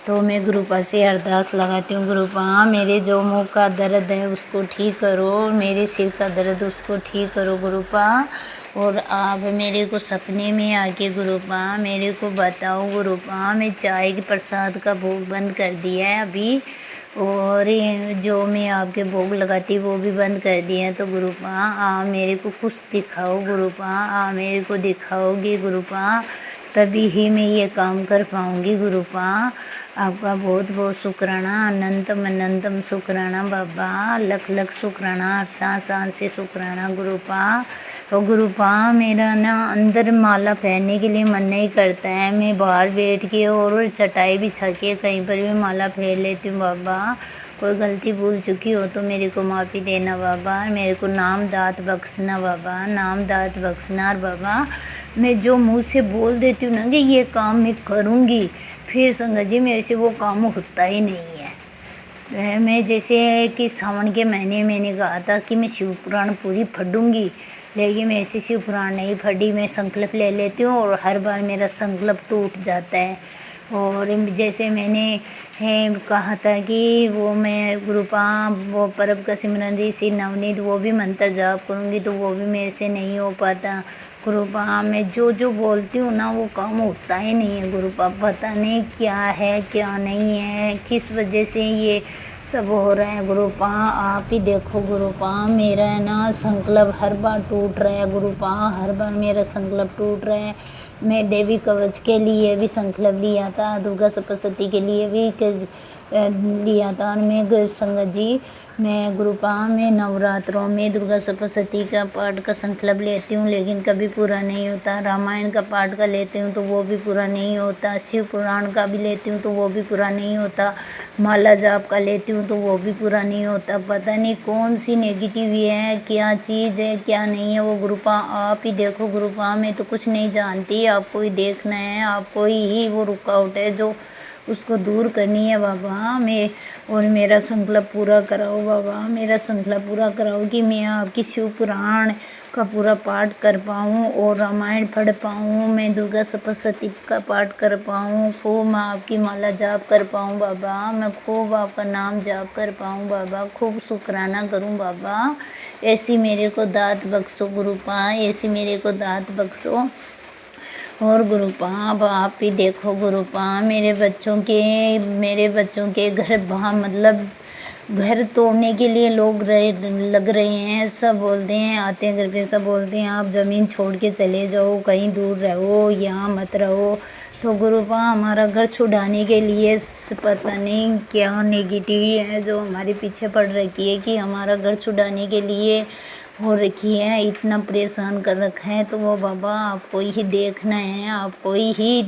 तो मैं गुरुपा से अरदास लगाती हूँ, गुरुपा मेरे जो मुंह का दर्द है उसको ठीक करो, मेरे सिर का दर्द उसको ठीक करो गुरुपा। और आप मेरे को सपने में आके गुरुपा मेरे को बताओ गुरुपा। मैं चाय के प्रसाद का भोग बंद कर दिया है अभी, और जो मैं आपके भोग लगाती वो भी बंद कर दिया है। तो गुरुपा आप मेरे को कुछ दिखाओ गुरुपा, आप मेरे को दिखाओगे गुरुपा, तभी ही मैं ये काम कर पाऊँगी गुरुपा। आपका बहुत बहुत शुक्राना, अनंतम शुक्राना बाबा, लख लख शुक्राना, सांस से शुक्राना गुरुपा। और गुरुपा मेरा ना अंदर माला पहनने के लिए मन नहीं करता है, मैं बाहर बैठ के और चटाई बिछा के कहीं पर भी माला पहन लेती हूँ बाबा। कोई गलती भूल चुकी हो तो मेरे को माफ़ी देना बाबा, मेरे को नाम दात बख्शना बाबा, नाम दात बख्शना। और बाबा मैं जो मुँह से बोल देती हूँ ना कि ये काम मैं करूँगी, फिर संगत जी मेरे से वो काम होता ही नहीं है। मैं जैसे कि सावन के महीने मैंने कहा था कि मैं शिव पुराण पूरी पढ़ूँगी, लेकिन मेरे से शिव पुराण नहीं पढ़ी। मैं संकल्प ले लेती हूँ और हर बार मेरा संकल्प टूट जाता है। और जैसे मैंने कहा था कि वो मैं गुरुपा वो परब का सिमरन ऋषि नवनीत वो भी मंत्र जाप करूँगी, तो वो भी मेरे से नहीं हो पाता गुरुपा। मैं जो बोलती हूँ ना वो काम होता ही नहीं है गुरुपा। पता नहीं क्या है क्या नहीं है, किस वजह से ये सब हो रहा है गुरुपा। आप ही देखो गुरुपा, मेरा है ना संकल्प हर बार टूट रहा है गुरुपा, हर बार मेरा संकल्प टूट रहा है। मैं देवी कवच के लिए भी संकल्प लिया था, दुर्गा सप्तशती के लिए भी लिया था। और मैं संगत जी मैं गुरुपा में नवरात्रों में दुर्गा सप्तशती का पाठ का संकल्प लेती हूँ, लेकिन कभी पूरा नहीं होता। रामायण का पाठ का लेती हूँ तो वो भी पूरा नहीं होता। शिव पुराण का भी लेती हूँ तो वो भी पूरा नहीं होता। माला जाप का लेती हूँ तो वो भी पूरा नहीं होता। पता नहीं कौन सी नेगेटिव है, क्या चीज़ है क्या नहीं है वो गुरुपा आप ही देखो गुरुपा। मैं तो कुछ नहीं जानती, आपको ही देखना है, आपको ही वो रुकावट है जो उसको दूर करनी है बाबा। मैं और मेरा संकल्प पूरा कराओ बाबा, मेरा संकल्प पूरा कराओ कि मैं आपकी शिव पुराण का पूरा पाठ कर पाऊँ और रामायण पढ़ पाऊँ, मैं दुर्गा सप्तशती का पाठ कर पाऊँ, खूब मैं आपकी माला जाप कर पाऊँ बाबा, मैं खूब आपका नाम जाप कर पाऊँ बाबा, खूब शुक्राना करूँ बाबा। ऐसी मेरे को दात बख्शो गुरुपा, ऐसी मेरे को दात बख्शो। और गुरुपा अब आप ही देखो गुरुपा, मेरे बच्चों के घर वहाँ मतलब घर तोड़ने के लिए लोग लग रहे हैं। सब बोलते हैं, आते हैं घर पे सब बोलते हैं आप ज़मीन छोड़ के चले जाओ, कहीं दूर रहो, यहाँ मत रहो। तो गुरुपा हमारा घर छुड़ाने के लिए पता नहीं क्या नेगेटिव है जो हमारे पीछे पड़ रखी है कि हमारा घर छुड़ाने के लिए हो रखी है, इतना परेशान कर रखा है। तो वो बाबा आपको ही देखना है, आपको ही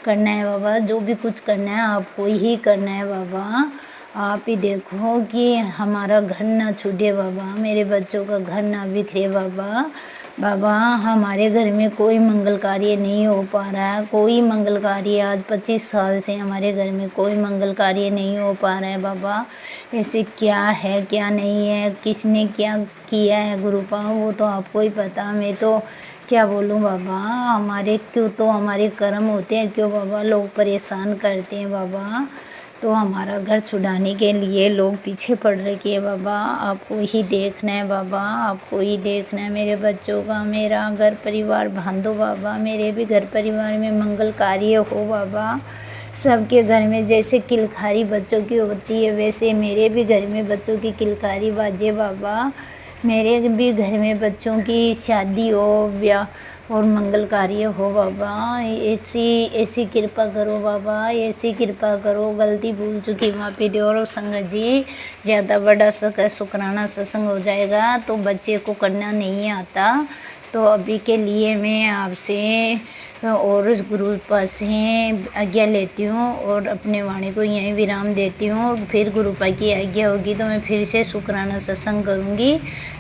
करना है बाबा, जो भी कुछ करना है आपको ही करना है बाबा। आप ही देखो कि हमारा घर ना छूटे बाबा, मेरे बच्चों का घर ना बिखरे बाबा। बाबा हमारे घर में कोई मंगल कार्य नहीं हो पा रहा है, कोई मंगल कार्य आज 25 साल से हमारे घर में कोई मंगल कार्य नहीं हो पा रहा है बाबा। ऐसे क्या है क्या नहीं है, किसने क्या किया है गुरुपा वो तो आपको ही पता। मैं तो क्या बोलूँ बाबा, हमारे क्यों तो हमारे कर्म होते हैं, क्यों बाबा लोग परेशान करते हैं बाबा। तो हमारा घर छुड़ाने के लिए लोग पीछे पड़ रखे हैं बाबा। आपको ही देखना है बाबा, आपको ही देखना है मेरे बच्चों का, मेरा घर परिवार बांधो बाबा, मेरे भी घर परिवार में मंगल कार्य हो बाबा। सबके घर में जैसे किलकारी बच्चों की होती है वैसे मेरे भी घर में बच्चों की किलकारी बाजे बाबा। मेरे भी घर में बच्चों की शादी हो, ब्याह और मंगल कार्य हो बाबा। ऐसी कृपा करो बाबा, ऐसी कृपा करो। गलती भूल चुकी माफ़ी दो। और संगत जी ज़्यादा बड़ा शुक्राना सत्संग हो जाएगा तो बच्चे को करना नहीं आता, तो अभी के लिए मैं आपसे और उस गुरुपा से आज्ञा लेती हूँ और अपने वाणी को यहीं विराम देती हूँ। और फिर गुरुपा की आज्ञा होगी तो मैं फिर से शुक्राना सत्संग करूँगी।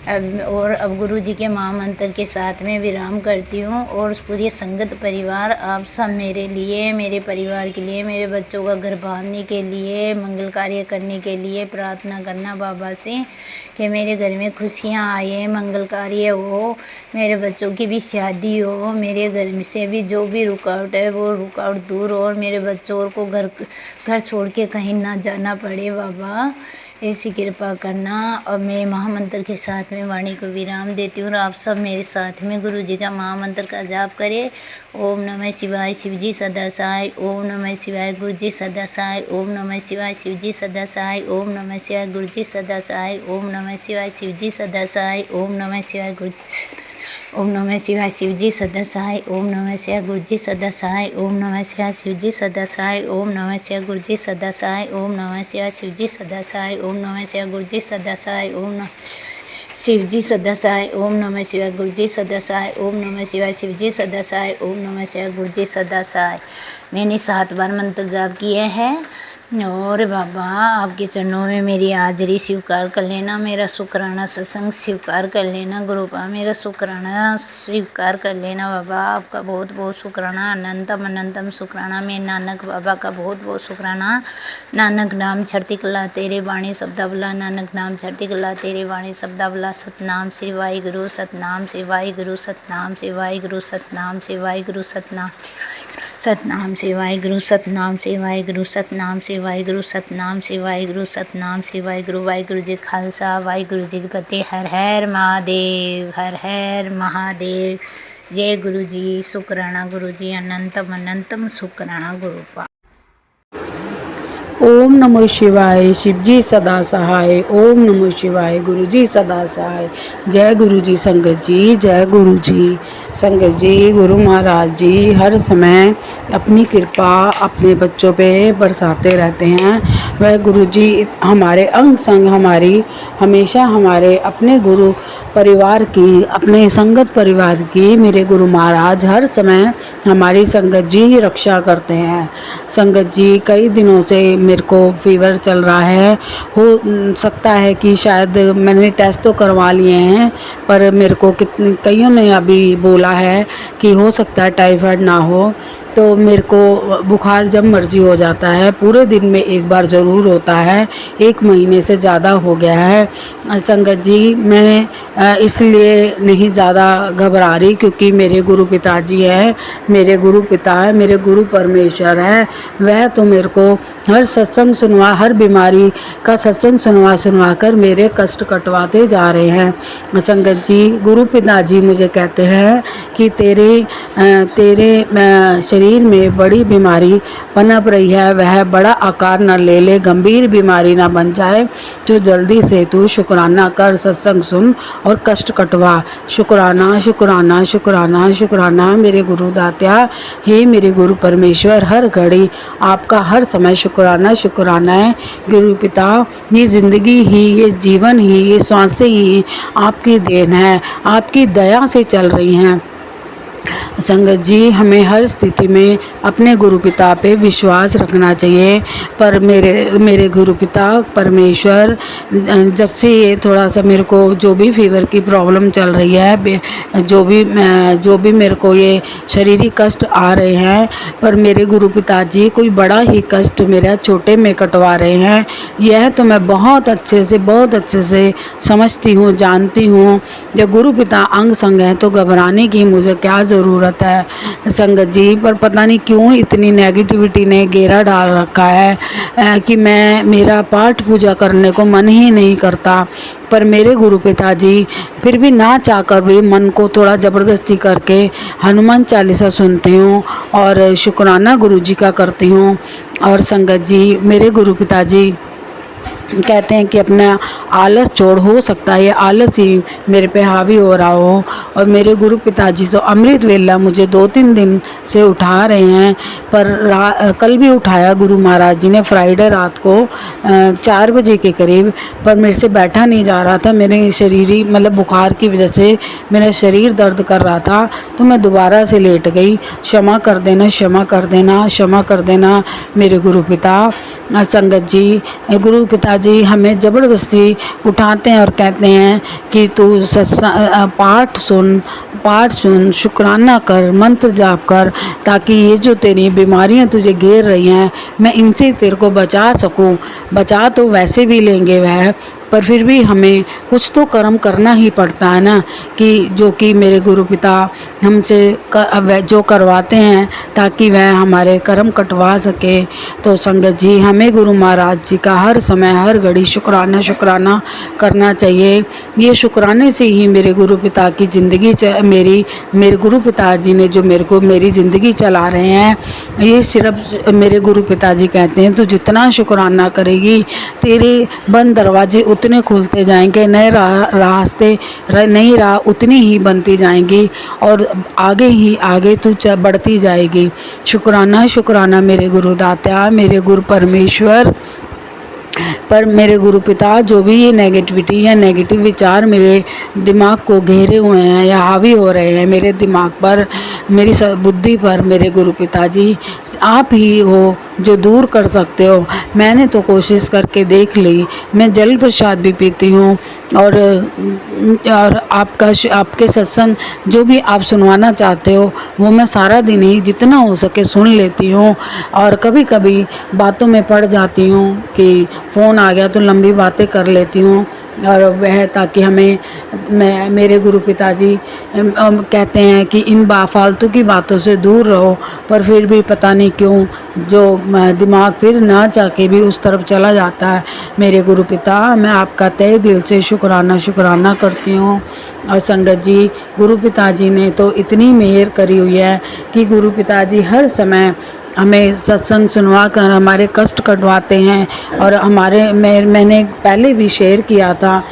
अब गुरु जी के महामंत्र के साथ में विराम करती हूँ। और पूरी संगत परिवार आप सब मेरे लिए, मेरे परिवार के लिए, मेरे बच्चों का घर बांधने के लिए, मंगल कार्य करने के लिए प्रार्थना करना बाबा से कि मेरे घर में खुशियाँ आए, मंगल कार्य हो, मेरे बच्चों की भी शादी हो, मेरे घर में से भी जो भी रुकावट है वो रुकावट दूर हो, और मेरे बच्चों को घर छोड़ के कहीं ना जाना पड़े बाबा, ऐसी कृपा करना। और मैं महामंत्र के साथ में वाणी को विराम देती हूँ और आप सब मेरे साथ में गुरु जी का महामंत्र का जाप करें। ओम नमः शिवाय शिवजी सदा सहाय, ओम नमः शिवाय गुरु जी सदा सहाय, ओम नमः शिवाय शिवजी सदा सहाय, ओम नमः शिवाय गुरु जी सदा सहाय, ओम नमः शिवाय शिवजी सदा सहाय, ओम नमः शिवाय गुरु जी, ओम नमः शिवाय शिवजी सदा सहाय, ओम नमः शिवाय गुरु जी सदा सहाय, ओम नमः शिवाय शिवजी सदा सहाय, ओम नमः शिवाय गुरु जी सदा सहाय, ओम नमः शिवाय शिवजी सदा सहाय, ओम नमः शिवाय गुरु जी सदा सहाय, ओम नमः शिवजी सदा सहाय, ओम नमः शिवाय गुरु जी सदा सहाय, ओम नमः शिवाय शिवजी सदा सहाय, ओम नमः शिवाय गुरु जी सदा सहाय। मैंने 7 बार मंत्र जाप किए हैं। और बाबा आपके चरणों में मेरी हाजिरी स्वीकार कर लेना, मेरा शुक्राना सत्संग स्वीकार कर लेना गुरुपा, मेरा शुक्राना स्वीकार कर लेना बाबा। आपका बहुत बहुत शुक्राना, अनंतम अनंतम शुक्राना। मैं नानक बाबा का बहुत बहुत शुक्राना। नानक नाम छड़ती कला तेरे वाणी शब्दावला, नानक नाम छड़ती कला तेरे वाणी शब्दावला। सतनाम श्री वाहिगुरु, सतनाम श्री वाहिगुरु, सतनाम श्री वाहिगुरु, सतनाम श्री वाहिगुरु, सतनाम सतनाम से वाहिगुरु, सतनाम से वाहिगुरु, सतनाम से वाहिगुरु, सतनाम से वाहिगुरु, सतनाम से वाहिगुरु। वाहिगुरु जी खालसा, वाहिगुरु जी की फतेह। हर हर महादेव, हर हर महादेव। जय गुरु जी, शुक्राना गुरु जी, अनंतम अनंतम शुक्राना गुरुपा। ओम नमः शिवाय शिवजी सदा सहाय, ओम नमः शिवाय गुरु जी सदा सहाय। जय गुरु जी संगत जी, जय गुरु जी संगत जी। गुरु महाराज जी हर समय अपनी कृपा अपने बच्चों पे बरसाते रहते हैं। वह गुरु जी हमारे अंग संग, हमारी हमेशा हमारे अपने गुरु परिवार की, अपने संगत परिवार की मेरे गुरु महाराज हर समय हमारी संगत जी रक्षा करते हैं। संगत जी कई दिनों से मेरे को फीवर चल रहा है, हो सकता है कि शायद मैंने टेस्ट तो करवा लिए हैं, पर मेरे को कईयों ने अभी बोला है कि हो सकता है टाइफाइड ना हो। तो मेरे को बुखार जब मर्जी हो जाता है, पूरे दिन में एक बार ज़रूर होता है, 1 महीने से ज़्यादा हो गया है। संगत जी मैं इसलिए नहीं ज़्यादा घबरा रही क्योंकि मेरे गुरु पिताजी हैं, मेरे गुरु पिता है, मेरे गुरु परमेश्वर है। वह तो मेरे को हर सत्संग सुनवा, हर बीमारी का सत्संग सुनवा कर मेरे कष्ट कटवाते जा रहे हैं। संगत जी गुरु पिताजी मुझे कहते हैं कि तेरे शरीर में बड़ी बीमारी पनप रही है, वह बड़ा आकार न ले ले, गंभीर बीमारी ना बन जाए, तो जल्दी से तू शुक्राना कर, सत्संग सुन और कष्ट कटवा। शुक्राना शुक्राना शुक्राना शुक्राना मेरे गुरु दात्या, हे मेरे गुरु परमेश्वर, हर घड़ी आपका हर समय शुक्राना शुक्राना है। गुरु पिता, ये ज़िंदगी ही, ये जीवन ही, ये सांसें ही आपकी देन है, आपकी दया से चल रही हैं। संगत जी हमें हर स्थिति में अपने गुरु पिता पे विश्वास रखना चाहिए। पर मेरे गुरु पिता परमेश्वर, जब से ये थोड़ा सा मेरे को जो भी फीवर की प्रॉब्लम चल रही है, जो भी मेरे को ये शारीरिक कष्ट आ रहे हैं, पर मेरे गुरु पिताजी कोई बड़ा ही कष्ट मेरा छोटे में कटवा रहे हैं। यह तो मैं बहुत अच्छे से समझती हूँ, जानती हूँ। जब गुरु पिता अंग संग हैं तो घबराने की मुझे क्या ज़रूरत है संगत जी। पर पता नहीं क्यों इतनी नेगेटिविटी ने घेरा डाल रखा है कि मेरा पाठ पूजा करने को मन ही नहीं करता। पर मेरे गुरु पिताजी फिर भी ना चाहकर भी मन को थोड़ा ज़बरदस्ती करके हनुमान चालीसा सुनती हूँ और शुक्राना गुरु जी का करती हूँ। और संगत जी मेरे गुरु पिताजी कहते हैं कि अपना आलस छोड़, हो सकता है ये आलस ही मेरे पे हावी हो रहा हो। और मेरे गुरु पिताजी तो अमृत वेला मुझे 2-3 दिन से उठा रहे हैं, पर कल भी उठाया गुरु महाराज जी ने फ्राइडे रात को 4 बजे के करीब, पर मेरे से बैठा नहीं जा रहा था। मेरे शरीरी मतलब बुखार की वजह से मेरा शरीर दर्द कर रहा था, तो मैं दोबारा से लेट गई। क्षमा कर देना, क्षमा कर देना, क्षमा कर देना मेरे गुरु पिता। संगत जी, गुरु पिताजी हमें ज़बरदस्ती उठाते हैं और कहते हैं कि तू पाठ सुन, शुक्राना कर, मंत्र जाप कर, ताकि ये जो तेरी बीमारियां तुझे घेर रही हैं मैं इनसे तेरे को बचा सकूं। बचा तो वैसे भी लेंगे वह, पर फिर भी हमें कुछ तो कर्म करना ही पड़ता है ना, कि जो कि मेरे गुरु पिता हमसे जो करवाते हैं ताकि वह हमारे कर्म कटवा सके। तो संगत जी, हमें गुरु महाराज जी का हर समय हर घड़ी शुक्राना करना चाहिए। ये शुक्राने से ही मेरे गुरु पिता की ज़िंदगी मेरे गुरु पिताजी ने जो मेरी ज़िंदगी चला रहे हैं, ये सिर्फ मेरे गुरु पिताजी कहते हैं तो जितना शुक्राना करेगी तेरे बंद दरवाजे उतने खुलते जाएंगे, नए रास्ते नई राह उतनी ही बनती जाएंगी और आगे ही आगे तू बढ़ती जाएगी। शुक्राना मेरे गुरुदाता, मेरे गुरु परमेश्वर। पर मेरे गुरु पिता, जो भी ये नेगेटिविटी या नेगेटिव विचार मेरे दिमाग को घेरे हुए हैं या हावी हो रहे हैं मेरे दिमाग पर, मेरी बुद्धि पर, मेरे गुरु पिताजी आप ही हो जो दूर कर सकते हो। मैंने तो कोशिश करके देख ली, मैं जल प्रसाद भी पीती हूँ और आपके सत्संग जो भी आप सुनवाना चाहते हो वो मैं सारा दिन ही जितना हो सके सुन लेती हूँ। और कभी कभी बातों में पड़ जाती हूँ कि फ़ोन आ गया तो लंबी बातें कर लेती हूँ, और वह ताकि मेरे गुरु पिताजी कहते हैं कि इन फालतू की बातों से दूर रहो, पर फिर भी पता नहीं क्यों जो दिमाग फिर ना चाह भी उस तरफ चला जाता है। मेरे गुरु पिता, मैं आपका तहे दिल से शुक्राना करती हूँ। और संगत जी, गुरु पिताजी ने तो इतनी मेहर करी हुई है कि गुरु पिताजी हर समय हमें सत्संग सुनवा कर हमारे कष्ट कटवाते हैं। और मैंने पहले भी शेयर किया था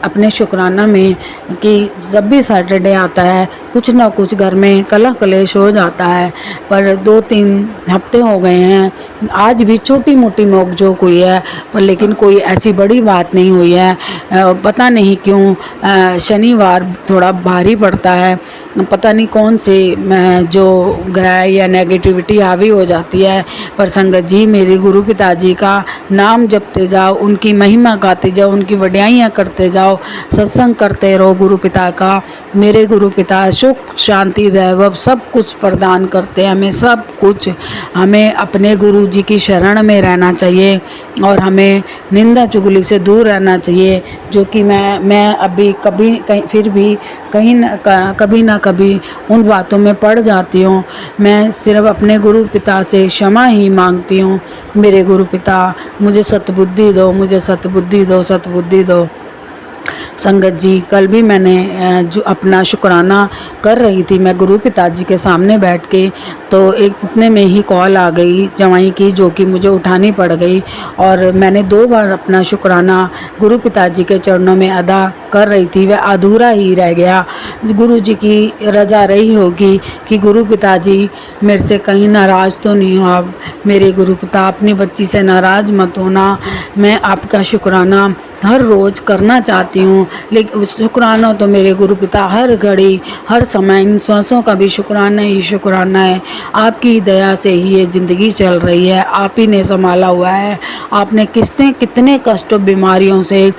अपने शुक्राना में कि जब भी सैटरडे आता है कुछ ना कुछ घर में कलह कलेश हो जाता है, पर 2-3 हफ्ते हो गए हैं, आज भी छोटी मोटी नोकझोंक हुई है, पर लेकिन कोई ऐसी बड़ी बात नहीं हुई है। पता नहीं क्यों शनिवार थोड़ा भारी पड़ता है, पता नहीं कौन से जो ग्रह या नेगेटिविटी हावी हो जाती है। पर संगत जी, मेरे गुरु पिताजी का नाम जपते जाओ, उनकी महिमा गाते जाओ, उनकी वड्याइयाँ करते जाओ, सत्संग करते रहो गुरु पिता का। मेरे गुरु पिता सुख शांति वैभव सब कुछ प्रदान करते हैं हमें, सब कुछ। हमें अपने गुरु जी की शरण में रहना चाहिए और हमें निंदा चुगली से दूर रहना चाहिए, जो कि मैं अभी कभी ना कभी उन बातों में पड़ जाती हूँ। मैं सिर्फ अपने गुरु पिता से क्षमा ही मांगती हूँ। मेरे गुरु पिता, मुझे सतबुद्धि दो, मुझे सतबुद्धि दो, सतबुद्धि दो। संगत जी, कल भी मैंने जो अपना शुक्राना कर रही थी मैं गुरु पिताजी के सामने बैठ के, तो इतने में ही कॉल आ गई जवाई की, जो कि मुझे उठानी पड़ गई। और मैंने 2 बार अपना शुक्राना गुरु पिताजी के चरणों में अदा कर रही थी, वह अधूरा ही रह गया। गुरु जी की रजा रही होगी कि गुरु पिताजी मेरे से कहीं नाराज़ तो नहीं हो आप। मेरे गुरु पिता, अपनी बच्ची से नाराज़ मत होना। मैं आपका शुक्राना हर रोज़ करना चाहती हूँ, लेकिन शुक्राना तो मेरे गुरु पिता हर घड़ी हर समय, इन सांसों का भी शुक्राना ही शुक्राना है। आपकी दया से ही ये ज़िंदगी चल रही है, आप ही ने संभाला हुआ है। आपने कितने कष्ट बीमारियों से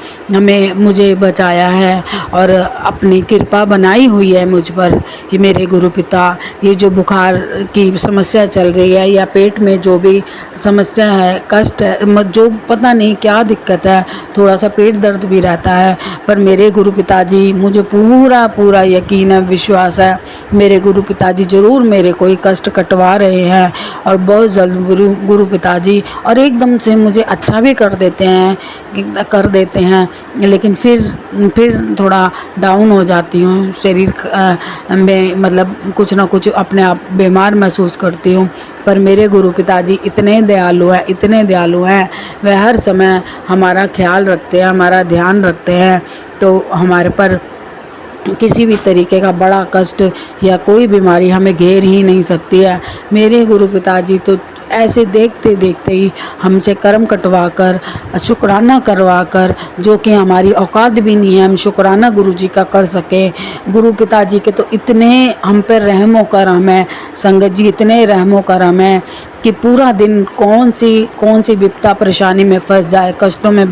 मुझे बचाया है और अपनी कृपा बनाई हुई है मुझ पर। ये मेरे गुरु पिता, ये जो बुखार की समस्या चल रही है या पेट में जो भी समस्या है, कष्ट है, जो पता नहीं क्या दिक्कत है, थोड़ा सा पेट दर्द भी रहता है, पर मेरे गुरु पिताजी, मुझे पूरा यकीन है, विश्वास है, मेरे गुरु पिताजी ज़रूर मेरे कोई कष्ट कटवा रहे हैं और बहुत जल्द गुरु पिताजी और एकदम से मुझे अच्छा भी कर देते हैं, लेकिन फिर थोड़ा डाउन हो जाती हूँ, शरीर में मतलब कुछ ना कुछ अपने आप बीमार महसूस करती हूँ। पर मेरे गुरु पिताजी इतने दयालु हैं, वह हर समय हमारा ख्याल रखते हैं, हमारा ध्यान रखते हैं, तो हमारे पर किसी भी तरीके का बड़ा कष्ट या कोई बीमारी हमें घेर ही नहीं सकती है। मेरे गुरु पिताजी तो ऐसे देखते देखते ही हमसे कर्म कटवा कर, शुक्राना करवा कर, जो कि हमारी औकात भी नहीं है हम शुक्राना गुरु जी का कर सकें। गुरु पिताजी के तो इतने हम पर रहमो करम है संगत जी, इतने रहमो करम है कि पूरा दिन कौन सी विपदा परेशानी में फंस जाए, कष्टों में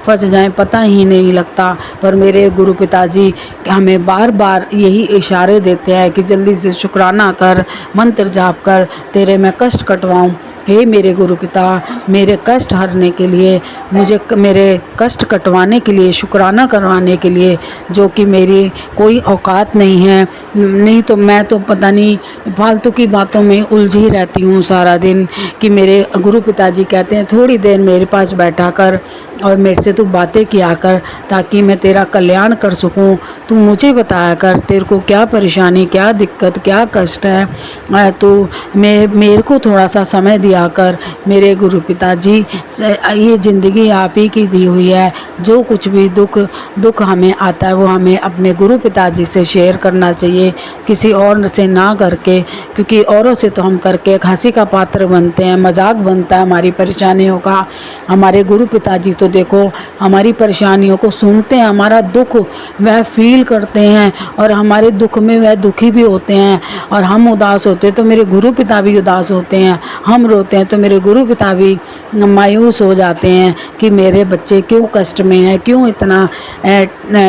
फंस जाए, पता ही नहीं लगता। पर मेरे गुरु पिताजी हमें बार बार यही इशारे देते हैं कि जल्दी से शुक्राना कर, मंत्र जाप कर, तेरे मैं कष्ट कटवाऊं। हे मेरे गुरु पिता, मेरे कष्ट हरने के लिए, मुझे मेरे कष्ट कटवाने के लिए, शुक्राना करवाने के लिए, जो कि मेरी कोई औकात नहीं है। नहीं तो मैं तो पता नहीं फालतू की बातों में उलझी रहती हूँ सारा दिन, कि मेरे गुरु पिताजी कहते हैं थोड़ी देर मेरे पास बैठा कर और मेरे से तू बातें किया कर, ताकि मैं तेरा कल्याण कर सकूं। तू मुझे बताया कर तेरे को क्या परेशानी, क्या दिक्कत, क्या कष्ट है, तो मेरे को थोड़ा सा समय दिया कर। मेरे गुरु पिताजी, ये ज़िंदगी आप ही की दी हुई है, जो कुछ भी दुख हमें आता है वो हमें अपने गुरु पिताजी से शेयर करना चाहिए, किसी और से ना करके, क्योंकि औरों से तो हम करके एक हंसी का पात्र बनते हैं, मजाक बनता है हमारी परेशानियों का। हमारे गुरु पिताजी तो देखो हमारी परेशानियों को सुनते हैं, हमारा दुख वह फील करते हैं, और हमारे दुख में वह दुखी भी होते हैं। और हम उदास होते हैं तो मेरे गुरु पिता भी उदास होते हैं, हम रोते हैं तो मेरे गुरु पिता भी मायूस हो जाते हैं कि मेरे बच्चे क्यों कष्ट में हैं, क्यों इतना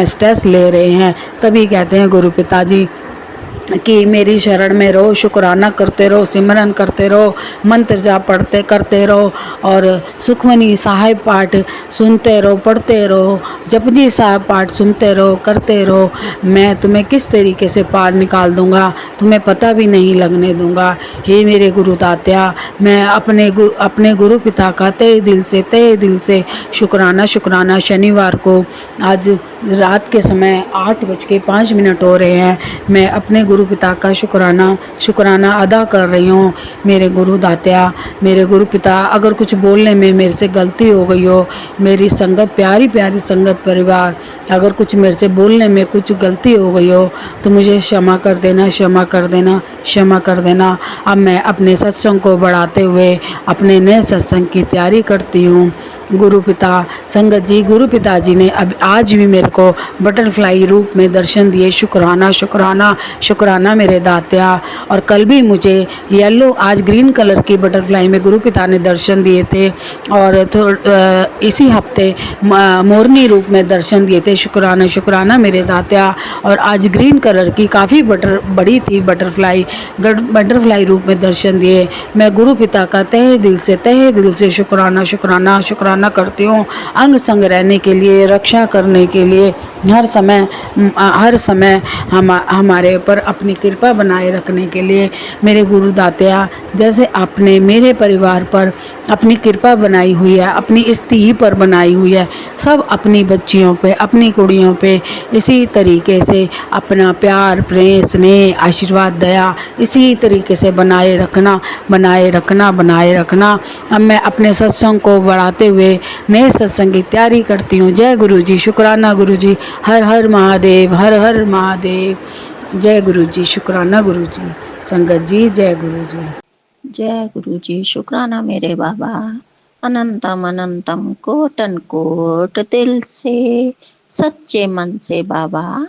स्ट्रेस ले रहे हैं। तभी कहते हैं गुरु पिताजी कि मेरी शरण में रहो, शुक्राना करते रहो, सिमरन करते रहो, मंत्र जाप करते रहो, और सुखमनी साहिब पाठ सुनते रहो, पढ़ते रहो, जपजी साहिब पाठ सुनते रहो, करते रहो। मैं तुम्हें किस तरीके से पार निकाल दूंगा, तुम्हें पता भी नहीं लगने दूंगा। हे मेरे गुरु तात्या, मैं अपने गुरु पिता का तहे दिल से शुक्राना। शनिवार को आज रात के समय 8:05 हो रहे हैं, मैं अपने गुरु पिता का शुक्राना अदा कर रही हूँ। मेरे गुरु दात्या, मेरे गुरु पिता, अगर कुछ बोलने में मेरे से गलती हो गई हो, मेरी संगत, प्यारी प्यारी संगत परिवार, अगर कुछ मेरे से बोलने में कुछ गलती हो गई हो तो मुझे क्षमा कर देना। अब मैं अपने सत्संग को बढ़ाते हुए अपने नए सत्संग की तैयारी करती हूँ। गुरु पिता संगत जी, गुरु पिताजी ने अब आज भी मेरे को बटरफ्लाई रूप में दर्शन दिए। शुक्राना मेरे दात्या। और कल भी मुझे येलो, आज ग्रीन कलर की बटरफ्लाई में गुरु पिता ने दर्शन दिए थे, और इसी हफ्ते मोरनी रूप में दर्शन दिए थे। शुक्राना मेरे दात्या। और आज ग्रीन कलर की काफ़ी बड़ी थी बटरफ्लाई रूप में दर्शन दिए। मैं गुरु पिता का तहे दिल से शुक्राना करती हूँ, अंग संग रहने के लिए, रक्षा करने के लिए, हर समय हमारे ऊपर अपनी कृपा बनाए रखने के लिए। मेरे गुरु दात्या, जैसे आपने मेरे परिवार पर अपनी कृपा बनाई हुई है, अपनी इस धी पर बनाई हुई है, सब अपनी बच्चियों पे, अपनी कुड़ियों पे इसी तरीके से अपना प्यार, प्रेम, स्नेह, आशीर्वाद, दया इसी तरीके से बनाए रखना। अब मैं अपने सत्संग को बढ़ाते हुए नए सत्संग की तैयारी करती हूँ। जय गुरु जी, शुक्राना गुरु जी, हर हर महादेव, हर हर महादेव। जय गुरु जी, शुक्राना गुरु जी। संगत जी, जय गुरु जी। जय गुरु जी, शुक्राना मेरे बाबा। अनंतम कोटन कोट दिल से, सच्चे मन से बाबा,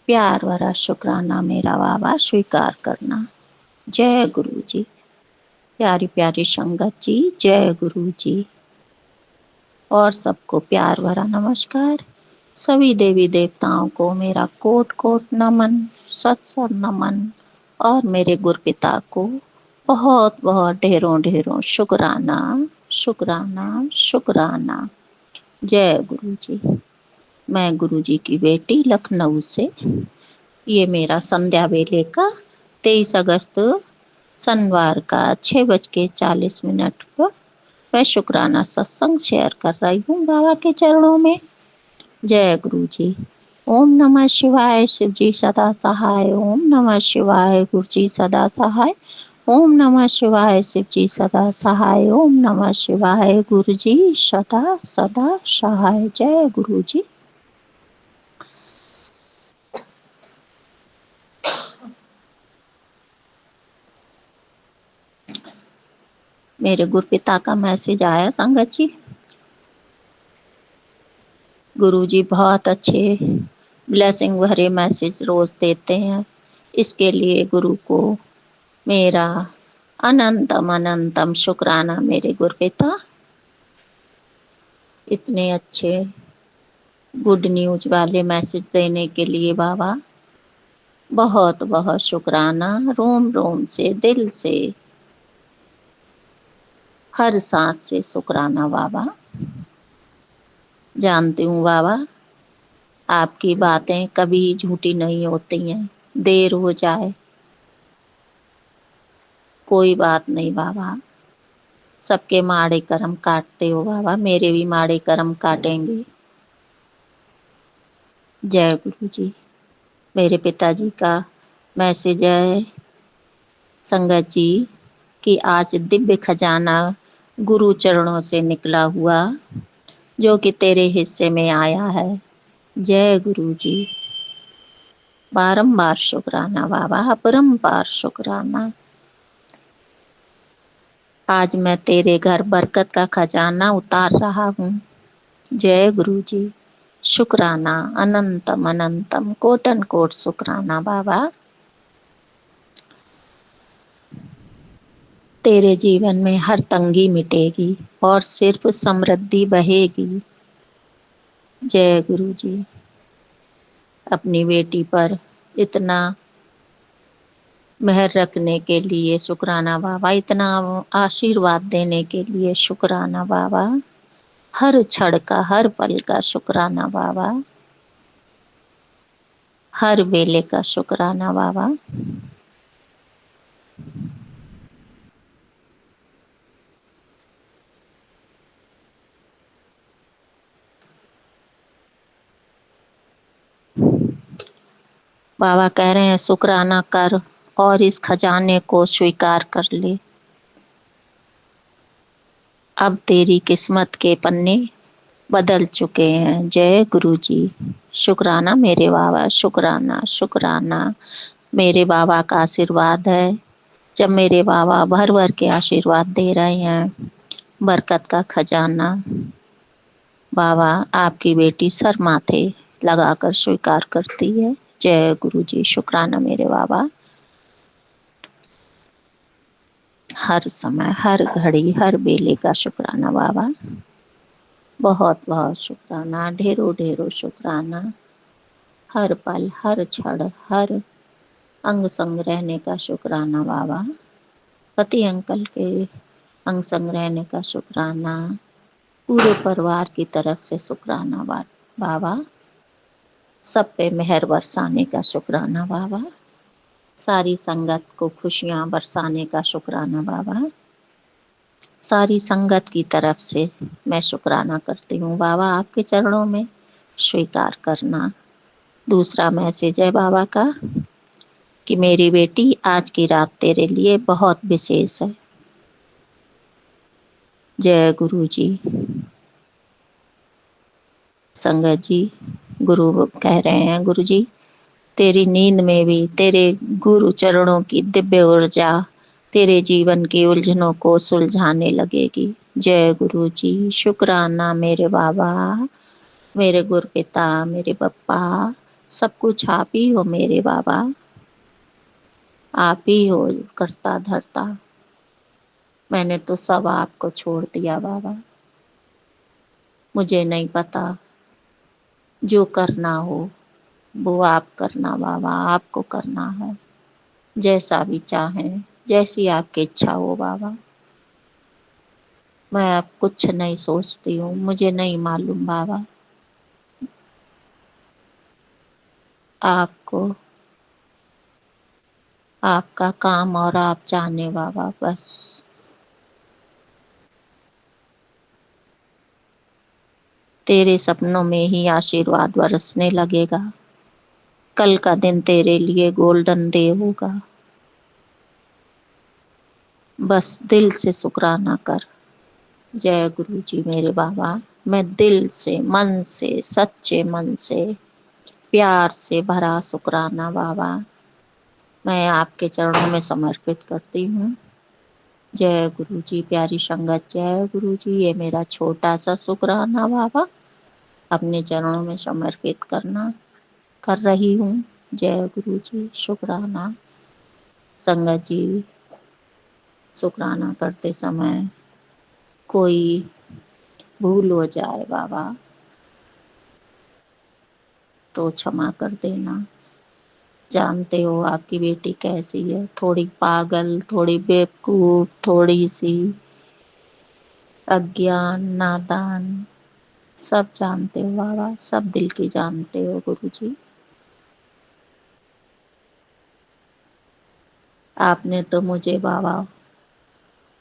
प्यार भरा शुक्राना मेरा बाबा स्वीकार करना। जय गुरु जी। प्यारी प्यारी संगत जी, जय गुरु जी। और सबको प्यार भरा नमस्कार। सभी देवी देवताओं को मेरा कोट कोट नमन, सत नमन, और मेरे गुरपिता को बहुत बहुत ढेरों ढेरों शुक्राना। जय गुरु जी। मैं गुरु जी की बेटी लखनऊ से। ये मेरा संध्या वेले का 23 अगस्त शनिवार का 6:40 पर मैं शुक्राना सत्संग शेयर कर रही हूँ बाबा के चरणों में। जय गुरु जी। ओम नमः शिवाय। शिव जी सदा सहाय। ओम नमः शिवाय। गुरु जी सदा सहाय। ओम नमः शिवाय। शिव जी सदा सहाय। ओम नमः शिवाय। गुरु जी सदा सदा सहाय। जय गुरु जी। मेरे गुरुपिता का मैसेज आया संगत जी। गुरु जी बहुत अच्छे ब्लेसिंग भरे मैसेज रोज देते हैं। इसके लिए गुरु को मेरा अनंतम अनंतम शुक्राना मेरे गुरुपिता। इतने अच्छे गुड न्यूज वाले मैसेज देने के लिए बाबा बहुत बहुत शुक्राना। रोम रोम से, दिल से, हर सांस से शुक्राना बाबा। जानती हूँ बाबा आपकी बातें कभी झूठी नहीं होती हैं। देर हो जाए कोई बात नहीं बाबा। सबके माड़े कर्म काटते हो बाबा, मेरे भी माड़े कर्म काटेंगे। जय गुरु जी। मेरे पिताजी का मैसेज है संगत जी कि आज दिव्य खजाना गुरु चरणों से निकला हुआ जो कि तेरे हिस्से में आया है। जय गुरु जी। बारंबार शुक्राना बाबा, अपरंपार शुक्राना। आज मैं तेरे घर बरकत का खजाना उतार रहा हूँ। जय गुरु जी। शुक्राना अनंतम अनंतम कोटन कोट शुक्राना बाबा। तेरे जीवन में हर तंगी मिटेगी और सिर्फ समृद्धि बहेगी। जय गुरु जी। अपनी बेटी पर इतना मेहर रखने के लिए शुक्राना बाबा, इतना आशीर्वाद देने के लिए शुक्राना बाबा, हर क्षण का हर पल का शुक्राना बाबा, हर वेले का शुक्राना बाबा। बाबा कह रहे हैं शुक्राना कर और इस खजाने को स्वीकार कर ले। अब तेरी किस्मत के पन्ने बदल चुके हैं। जय गुरु जी। शुक्राना मेरे बाबा, शुक्राना शुक्राना। मेरे बाबा का आशीर्वाद है। जब मेरे बाबा भर भर के आशीर्वाद दे रहे हैं, बरकत का खजाना बाबा आपकी बेटी सर माथे लगाकर स्वीकार करती है। जय गुरु जी। शुक्राना मेरे बाबा। हर समय, हर घड़ी, हर बेले का शुक्राना बाबा। बहुत बहुत शुक्राना, ढेरों ढेरों शुक्राना। हर पल, हर क्षण, हर अंग संग रहने का शुक्राना बाबा। पति अंकल के अंग संग रहने का शुक्राना। पूरे परिवार की तरफ से शुक्राना बाबा। सब पे मेहर बरसाने का शुक्राना बाबा। सारी संगत को खुशियाँ बरसाने का शुक्राना बाबा। सारी संगत की तरफ से मैं शुक्राना करती हूँ बाबा, आपके चरणों में स्वीकार करना। दूसरा मैसेज है बाबा का कि मेरी बेटी आज की रात तेरे लिए बहुत विशेष है। जय गुरु जी। संगत जी गुरु कह रहे हैं गुरु जी तेरी नींद में भी तेरे गुरु चरणों की दिव्य ऊर्जा तेरे जीवन की उलझनों को सुलझाने लगेगी। जय गुरु जी। शुक्राना मेरे बाबा, मेरे गुरुपिता, मेरे पप्पा, सब कुछ आप ही हो मेरे बाबा। आप ही हो करता धरता। मैंने तो सब आपको छोड़ दिया बाबा। मुझे नहीं पता, जो करना हो वो आप करना बाबा, आपको करना है। जैसा भी चाहें, जैसी आपकी इच्छा हो बाबा। मैं अब कुछ नहीं सोचती हूँ, मुझे नहीं मालूम बाबा। आपको आपका काम और आप जाने बाबा। बस तेरे सपनों में ही आशीर्वाद बरसने लगेगा। कल का दिन तेरे लिए गोल्डन डे होगा। बस दिल से शुक्राना कर। जय गुरु जी मेरे बाबा। मैं दिल से, मन से, सच्चे मन से, प्यार से भरा शुक्राना बाबा मैं आपके चरणों में समर्पित करती हूँ। जय गुरु जी। प्यारी संगत, जय गुरु जी। ये मेरा छोटा सा शुक्राना बाबा अपने चरणों में समर्पित कर रही हूँ। जय गुरु जी। शुक्राना। संगत जी, शुक्राना करते समय कोई भूल हो जाए बाबा तो क्षमा कर देना। जानते हो आपकी बेटी कैसी है, थोड़ी पागल, थोड़ी बेवकूफ, थोड़ी सी अज्ञान, नादान, सब जानते हो बाबा, सब दिल की जानते हो गुरु जी। आपने तो मुझे बाबा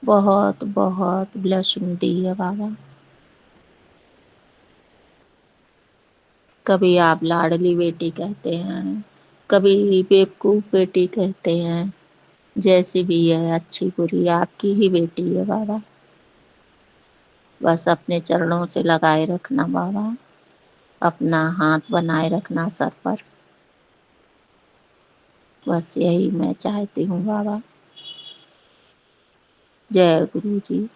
बहुत बहुत ब्लेसिंग दी है बाबा। कभी आप लाडली बेटी कहते हैं, कभी बेवकूफ बेटी कहते हैं, जैसी भी है अच्छी बुरी आपकी ही बेटी है बाबा। बस अपने चरणों से लगाए रखना बाबा, अपना हाथ बनाए रखना सर पर। बस यही मैं चाहती हूँ बाबा। जय गुरु जी।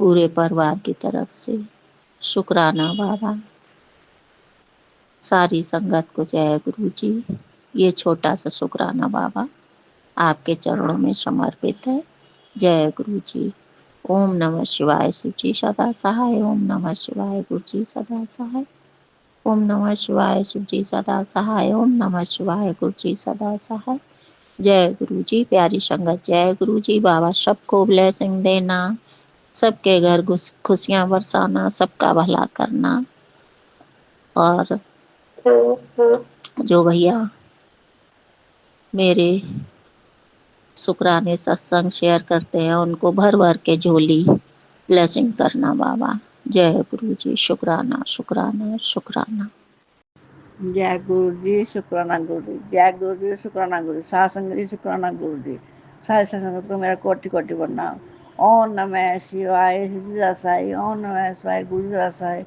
पूरे परिवार की तरफ से शुक्राना बाबा। सारी संगत को जय गुरु जी। ये छोटा सा शुक्राना बाबा आपके चरणों में समर्पित है। जय गुरु जी। ओम नमः शिवाय। सुची सदा सहाय। ओम नमः शिवाय। गुरु जी सदा सहाय। ओम नमः शिवाय। शिव जी सदा सहाय। ओम नमः शिवाय। गुरु जी सदा सहाय। जय गुरु जी। प्यारी संगत, जय गुरु जी। बाबा सबको ब्लेसिंग देना, सबके घर खुशियां बरसाना, सबका भला करना। और जो भैया मेरे शुक्राने सत्संग शेयर करते हैं उनको भर भर के झोली ब्लेसिंग करना बाबा। जय गुरु जी। शुक्राना शुक्राना शुक्राना। जय गुरु जी। शुक्राना गुरु जी। जय गुरु जी। शुक्राना गुरु जी। साथ संगत जी शुक्राना गुरु जी। सारे संगत को मेरा कोटि कोटि प्रणाम। ओम नमः शिवाय। सिद्धि दासाई। ओम नमः शिवाय। गुरु दासाई।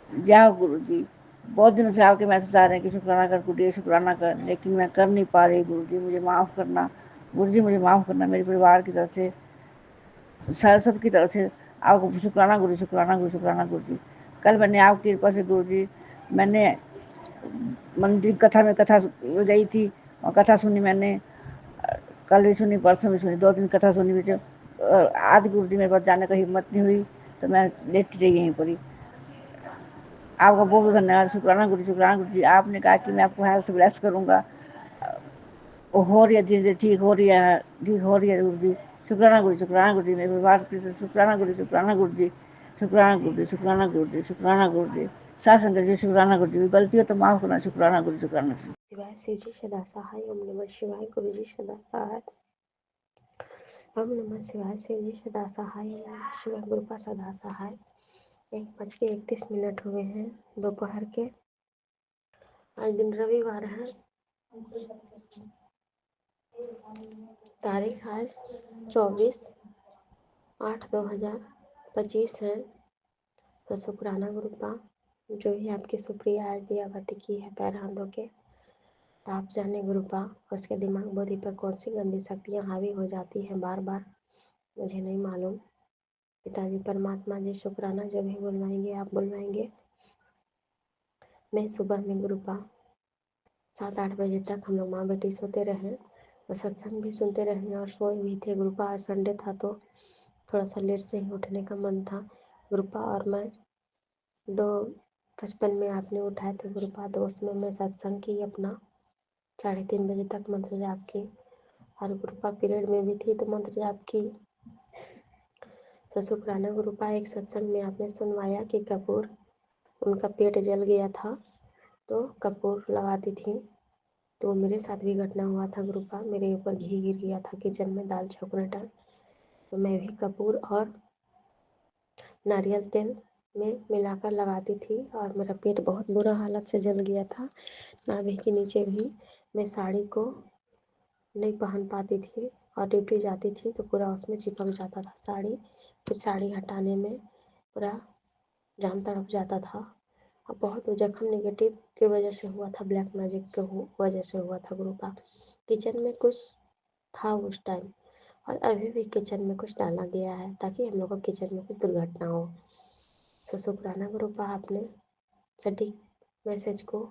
जय गुरु जी। बहुत दिनों से आपके मैसेज आ रहे हैं कि शुक्राना कर गुरु जी, शुक्राना कर, लेकिन मैं कर नहीं पा रही। गुरु जी मुझे माफ़ करना। गुरु जी मुझे माफ़ करना। मेरे परिवार की तरफ से, सबकी तरफ से आपको शुक्राना गुरु, शुक्राना गुरु, शुक्राना गुरु जी। कल मैंने आपकी कृपा से गुरु जी, मैंने मंदिर कथा में कथा गई थी और कथा सुनी मैंने। कल भी सुनी, परसों भी सुनी, 2 दिन कथा सुनी मुझे। आज गुरु जी मेरे पास जाने का हिम्मत नहीं हुई तो मैं लेटी रही यहीं पर ही। आपका बहुत बहुत धन्यवाद। शुक्राना गुरु, शुक्राना गुरु जी। आपने कहा कि मैं आपको हेल्थ ब्लेस करूँगा। हो रही है, धीरे धीरे ठीक हो रही है, ठीक हो रही है गुरु जी। शुक्राना गुरु, शुक्राना गुरु जी। मेरे परिवार की शुक्राना गुरु, शुक्राना गुरु जी। शुक्राना गुरु जी, शुक्राना गुरु जी, शुक्राना गुरु जी। सात संगत जी शुक्राना गुरु जी। गलती हो तो माफ़ करना। शुक्राना गुरु, शुक्राना जी। शिवाय। शिव जी सदा सहाय। ओम नमः शिवाय। गुरु जी सदा सहाय। ओम नमः शिवाय। शिव जी सदा सहाय। ओम नमः शिवाय। गुरु का सदा सहाय। 1:31 हुए हैं दोपहर के। आज दिन रविवार है। तारीख आज 24/8/2025 है। तो शुक्राना गुरु का जो भी आपकी सुप्रिया आज दियावती की है पैर हाथ धो के, तो आप जाने गुरुपा उसके दिमाग बुद्धि पर कौन सी गंदी शक्तियाँ हावी हो जाती हैं बार बार, मुझे नहीं मालूम। पिताजी परमात्मा जी शुक्राना जो भी बुलवाएंगे आप बुलवाएंगे। मैं सुबह में गुरुपा 7-8 बजे तक हम लोग माँ बेटी सोते रहे और सत्संग भी सुनते रहे और सोए भी थे गुरुपा। आज संडे था तो थोड़ा सा लेट से ही उठने का मन था गुरुपा। और मैं 2:55 में आपने उठाए थे गुरुपा, तो उसमें मैं सत्संग की अपना 3:30 बजे तक मंत्र जाप की और गुरुपा पीरियड में भी थी तो मंत्र जाप की। तो शुक्राना गुरुपा एक सत्संग में आपने सुनवाया कि कपूर, उनका पेट जल गया था तो कपूर लगाती थी तो मेरे साथ भी घटना हुआ था गुरुपा। मेरे ऊपर घी गिर गया था किचन में दाल छौंकने टाइम। तो मैं भी कपूर और नारियल तेल में मिलाकर लगाती थी और मेरा पेट बहुत बुरा हालत से जल गया था। नाभि के नीचे भी मैं साड़ी को नहीं पहन पाती थी और ड्यूटी जाती थी तो पूरा उसमें चिपक जाता था साड़ी। फिर साड़ी हटाने में पूरा जान तड़प जाता था और बहुत जख्म नेगेटिव की वजह से हुआ था, ब्लैक मैजिक के वजह से हुआ था गुरुपा। किचन में कुछ था उस टाइम और अभी भी किचन में कुछ डाला गया है ताकि हम लोग को किचन में कुछ दुर्घटना हो। तो शुक्राना गुरुपा, आपने सटीक मैसेज को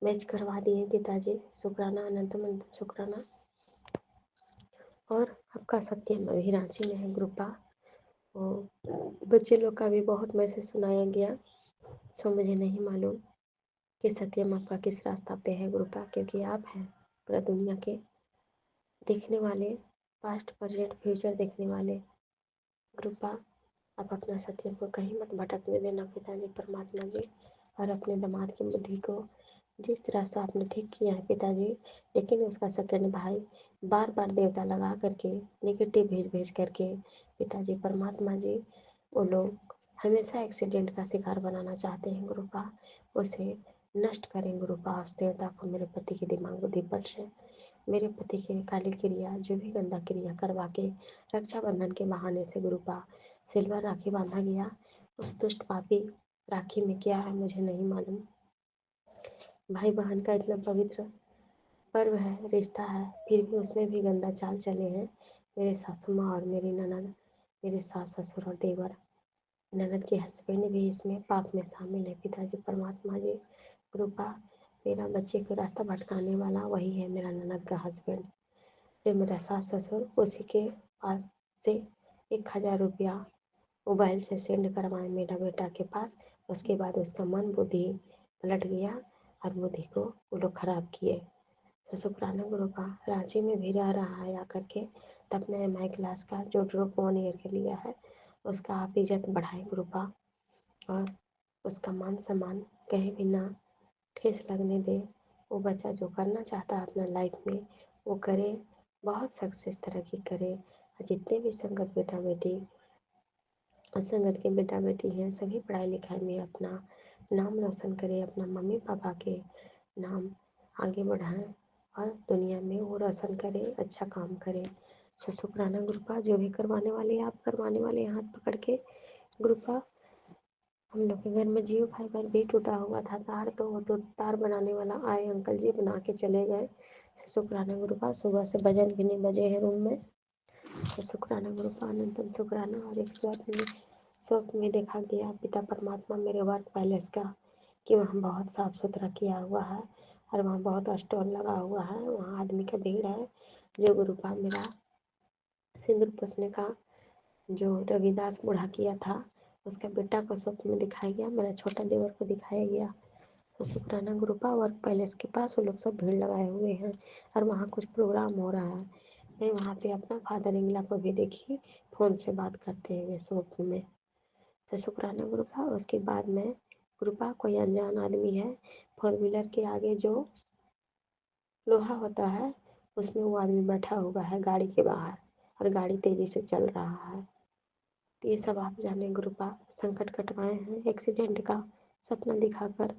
मैच करवा दिए पिताजी। शुक्राना, अनंतम अनंतम शुक्राना। और आपका सत्यम अभी रांची में है गुरुपा। और बच्चे लोग का भी बहुत मैसेज सुनाया गया, सो मुझे नहीं मालूम कि सत्यम आपका किस रास्ता पे है गुरुपा, क्योंकि आप हैं पूरा दुनिया के देखने वाले, पास्ट प्रेजेंट फ्यूचर देखने वाले गुरुपा। आप अपना सत्यम को कहीं मत भटकने देना पिताजी परमात्मा जी। और अपने दामाद की बुद्धि को जिस तरह से आपने ठीक किया है पिताजी, लेकिन उसका सेकंड भाई बार बार देवता लगा करके नेगेटिव भेज भेज करके पिताजी परमात्मा जी वो लोग हमेशा एक्सीडेंट का शिकार बनाना चाहते हैं गुरुपा। उसे नष्ट करें गुरुपा उस देवता को, मेरे पति के दिमाग बुद्धि पर से मेरे पति की काली क्रिया जो भी गंदा क्रिया करवा के रक्षाबंधन के बहाने से गुरुपा सिल्वर राखी बांधा गया, उस दुष्ट पापी राखी में क्या है मुझे नहीं मालूम। भाई बहन का इतना पवित्र पर्व है, रिश्ता है, फिर भी उसमें भी गंदा चाल चले हैं मेरे सासू माँ और मेरी ननद, मेरे सास ससुर और देवर। ननद के हस्बैंड भी इसमें पाप में शामिल है पिताजी परमात्मा जी कृपा। मेरा बच्चे को रास्ता भटकाने वाला वही है मेरा ननद का हस्बैंड, जो मेरा सास ससुर उसी के पास से 1000 रुपया मोबाइल से सेंड करवाए मेरा बेटा के पास। उसके बाद उसका मन बुद्धि पलट गया और बुद्धि को वो लोग खराब किए। तो शुक्राना गुरु का रांची में भी रह रहा है आकर के, तब अपने MI क्लास का जो ड्रॉप 1 ईयर के लिया है उसका आप इज्जत बढ़ाएं गुरु का, और उसका मान सम्मान कहीं भी ना ठेस लगने दे। वो बच्चा जो करना चाहता है अपना लाइफ में वो करे, बहुत सक्सेस तरक्की करे। और जितने भी संगत बेटा बेटी संगत के बेटा बेटी हैं सभी पढ़ाई लिखाई में अपना नाम रोशन करें, अपना मम्मी पापा के नाम आगे बढ़ाएं और दुनिया में वो रोशन करें, अच्छा काम करें। तो शुक्राना गुरुपा, जो भी करवाने वाले आप करवाने वाले हाथ पकड़ के गुरुपा। हम लोग के घर में जियो फाइबर भी टूटा हुआ था तार, तो वो तो तार बनाने वाला आए अंकल जी बना के चले गए। तो शुक्राना गुरुपा, सुबह से भजन भी नहीं बजे हैं रूम में। तो शुक्राना गुरुपा, अनंतम शुक्राना। और 108 स्वप्न में देखा गया पिता परमात्मा मेरे वर्क पैलेस का, कि वहाँ बहुत साफ सुथरा किया हुआ है और वहाँ बहुत स्टॉल लगा हुआ है, वहाँ आदमी का भीड़ है। जो गुरुपा मेरा सिंदूर पोसने का जो रविदास बूढ़ा किया था उसका बेटा को स्वप्न में दिखाया गया, मेरा छोटा देवर को दिखाया गया। तो शुक्राना गुरुपा, वर्क पैलेस के पास वो लोग सब भीड़ लगाए हुए हैं और वहाँ कुछ प्रोग्राम हो रहा है। मैं वहाँ पे अपना फादर इंगला को भी देखी, फ़ोन से बात करते हुए स्वप्न में। तो शुक्राना गुरुपा। उसके बाद में गुरुपा कोई अनजान आदमी है, 4 व्हीलर के आगे जो लोहा होता है उसमें वो आदमी बैठा हुआ है गाड़ी के बाहर और गाड़ी तेजी से चल रहा है। तो ये सब आप जाने गुरुपा, संकट कटवाए हैं एक्सीडेंट का सपना दिखाकर,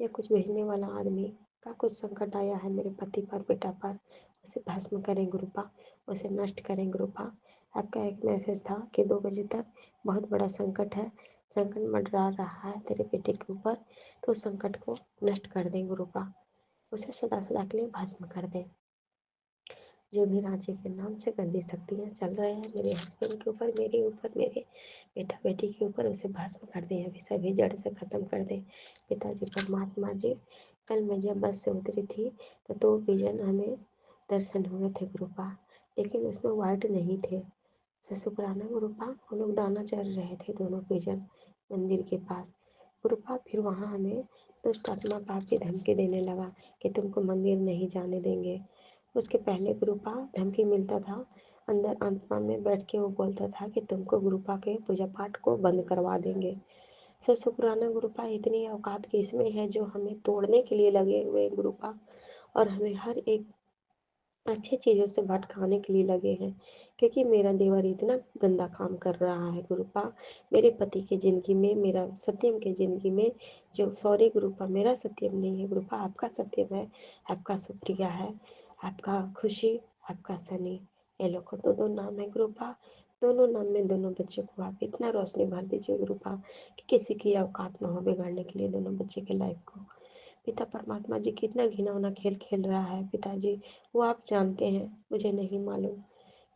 या कुछ भेजने वाला आदमी का कुछ संकट आया है मेरे पति पर बेटा पर, उसे भस्म करें गुरुपा, उसे नष्ट करें गुरुपा। आपका एक मैसेज था कि 2 बजे तक बहुत बड़ा संकट है, संकट मंडरा रहा है तेरे बेटे के ऊपर, तो उस संकट को नष्ट कर दें गुरुपा, उसे सदा सदा के लिए भस्म कर दें। जो भी रांची के नाम से गंदी शक्तियाँ चल रहे हैं मेरे हस्बैंड के ऊपर, मेरे ऊपर, मेरे बेटा बेटी के ऊपर, उसे भस्म कर दें, अभी सभी जड़ से ख़त्म कर दें पिताजी परमात्मा जी। कल मैं जब बस से उतरी थी तो 2 विजन हमें दर्शन हुए थे गुरुपा, लेकिन उसमें वाइट नहीं थे। तो शुक्राना गुरुपा, वो लोग दाना चर रहे थे दोनों विजन मंदिर के पास गुरुपा। फिर वहाँ हमें दुष्ट आत्मा पापी धमकी देने लगा कि तुमको मंदिर नहीं जाने देंगे। उसके पहले गुरुपा धमकी मिलता था, अंदर आत्मा में बैठ के वो बोलता था कि तुमको गुरुपा के पूजा पाठ को बंद करवा देंगे। सो शुक्राना गुरुपा, इतनी औकात किसमें है जो हमें तोड़ने के लिए लगे हुए गुरुपा, और हमें हर एक अच्छी चीज़ों से भटकाने के लिए लगे हैं, क्योंकि मेरा देवर इतना गंदा काम कर रहा है गुरुपा मेरे पति की ज़िंदगी में, मेरा सत्यम की ज़िंदगी में। जो सॉरी गुरुपा, मेरा सत्यम नहीं है गुरुपा, आपका सत्यम है, आपका सुप्रिया है, आपका खुशी, आपका सनी। ये लोग को दो नाम है गुरुपा। दोनों नाम में दोनों बच्चों को आप इतना रोशनी भर दीजिए गुरुपा कि किसी की औकात ना हो बिगाड़ने के लिए दोनों बच्चे के लाइफ को। पिता परमात्मा जी कितना घिनौना खेल खेल रहा है पिताजी, वो आप जानते हैं, मुझे नहीं मालूम।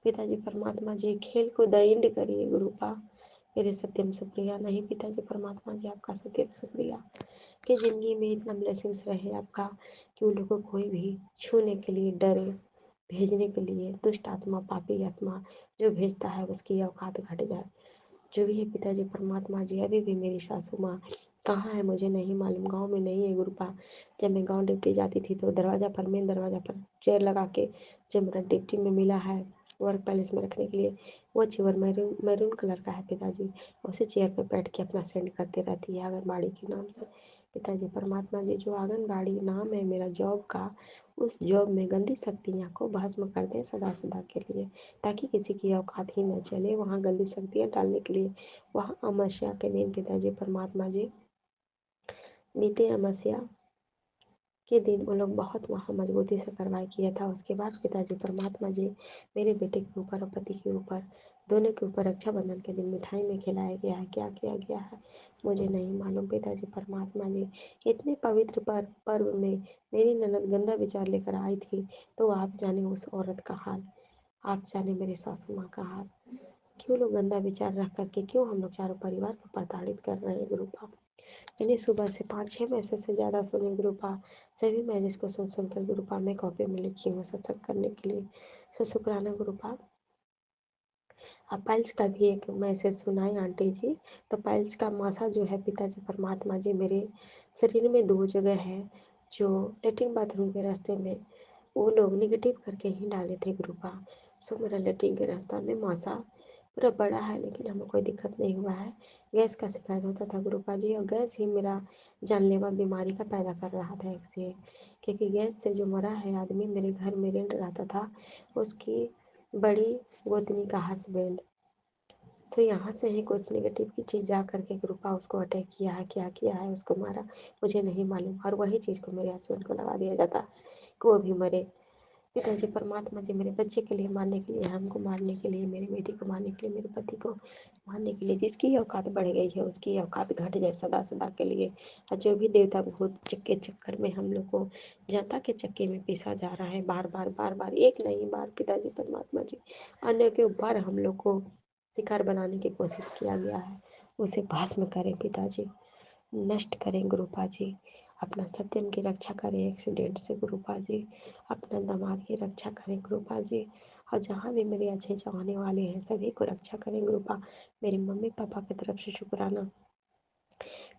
पिताजी परमात्मा जी खेल को द एंड करिए गुरुपा मेरे सत्यम सुप्रिया। नहीं पिताजी परमात्मा जी, आपका सत्यम सुप्रिया कि ज़िंदगी में इतना ब्लेसिंग्स रहे आपका कि उन लोगों को कोई भी छूने के लिए डरे, भेजने के लिए दुष्ट आत्मा, पापी आत्मा जो भेजता है उसकी औकात घट जाए। जो भी है पिताजी परमात्मा जी, अभी भी मेरी सासू माँ कहाँ है मुझे नहीं मालूम, गांव में नहीं है गुरुपा। जब मैं गांव ड्यूटी जाती थी तो दरवाज़ा पर, मेन दरवाज़ा पर चेयर लगा के जब मेरा ड्यूटी में मिला है वर्क पैलेस में रखने के लिए, वो चेयर मैरून मैरून कलर का है पिताजी। उसी चेयर पर बैठ के अपना सेंड करते रहती है आंगनबाड़ी के नाम से। पिताजी परमात्मा जी, जो आंगनबाड़ी नाम है मेरा जॉब का, उस जॉब में गंदी शक्तियाँ को भस्म कर दें सदा सदा के लिए, ताकि किसी की औकात ही न चले वहाँ गंदी शक्तियाँ डालने के लिए। वहाँ अमावस्या के दिन पिताजी परमात्मा जी, बीते अमावस्या के दिन वो लोग बहुत वहाँ मजबूती से कार्रवाई किया था। उसके बाद पिताजी परमात्मा जी, मेरे बेटे के ऊपर और पति के ऊपर, दोनों के ऊपर रक्षाबंधन के दिन मिठाई में खिलाया गया है। क्या किया गया है मुझे नहीं मालूम पिताजी परमात्मा जी। इतने पवित्र पर्व में मेरी ननद गंदा विचार लेकर आई थी, तो आप जाने उस औरत का हाल, आप जाने मेरे सासू माँ का हाल। क्यों लोग गंदा विचार रख करके क्यों हम लोग चारों परिवार को प्रताड़ित कर रहे हैं गुरुपा। मैंने सुबह से 5-6 मैसेज से ज़्यादा सुने गुरुपा। सभी मैसेज को सुन कर गुरुपा मैं कॉपी में लिखी हूँ सत्संग करने के लिए। सो शुक्राना गुरुपा। अब पाइल्स का भी एक मैसेज सुनाए आंटी जी। तो पाइल्स का मासा जो है पिताजी परमात्मा जी, मेरे शरीर में 2 जगह है जो लेटरिन बाथरूम के रास्ते में वो लोग निगेटिव करके ही डाले थे गुरुपा। सो मेरा लेटरिन के रास्ता में मासा पूरा बड़ा है, लेकिन हमें कोई दिक्कत नहीं हुआ है। गैस का शिकायत होता था गुरुपा जी, और गैस ही मेरा जानलेवा बीमारी का पैदा कर रहा था एक से, क्योंकि गैस से जो मरा है आदमी मेरे घर में रेंट रहता था, उसकी बड़ी गोतनी का हस्बैंड। तो यहाँ से ही कुछ नेगेटिव की चीज़ जा करके गुरुपा उसको अटैक किया है, क्या किया है, उसको मारा, मुझे नहीं मालूम। और वही चीज़ को मेरे हस्बैंड को लगा दिया जाता है कि वो भी मरे। पिताजी परमात्मा जी, मेरे बच्चे के लिए मारने के लिए, हमको मारने के लिए, मेरी बेटी को मारने के लिए, मेरे पति को मारने के लिए, जिसकी औकात बढ़ गई है उसकी औकात घट जाए सदा सदा के लिए। और जो भी देवता भूत के चक्कर में हम लोग को जनता के चक्के में पीसा जा रहा है, बार बार बार बार, एक नहीं बार पिताजी परमात्मा जी, अन्य के ऊपर हम लोग को शिकार बनाने की कोशिश किया गया है, उसे भस्म करें पिताजी, नष्ट करें गुरुपा जी। अपना सत्यम की रक्षा करें एक्सीडेंट से गुरुपा जी, अपना दामाद की रक्षा करें गुरुपा जी, और जहाँ भी मेरे अच्छे चाहने वाले हैं सभी को रक्षा करें गुरुपा। मेरे मम्मी पापा की तरफ से शुक्राना।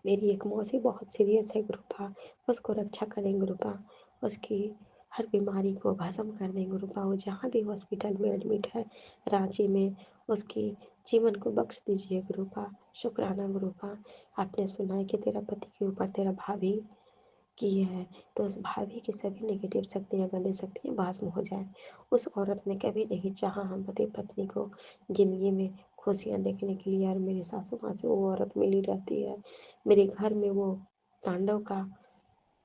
मेरी एक मौसी बहुत सीरियस है गुरुपा, उसको रक्षा करें गुरुपा, उसकी हर बीमारी को भस्म कर दें गुरुपा। वो जहाँ भी हॉस्पिटल में एडमिट है रांची में, उसकी जीवन को बख्श दीजिए गुरुपा। शुक्राना गुरुपा। आपने सुना है कि तेरा पति के ऊपर तेरा भाभी की है, तो उस भाभी की सभी नेगेटिव शक्तियाँ, गंदी शक्तियाँ भस्म हो जाए। उस औरत ने कभी नहीं चाहा हम पति पत्नी को ज़िंदगी में खुशियाँ देखने के लिए, और मेरी सासू माँ से वो औरत मिली रहती है। मेरे घर में वो तांडव का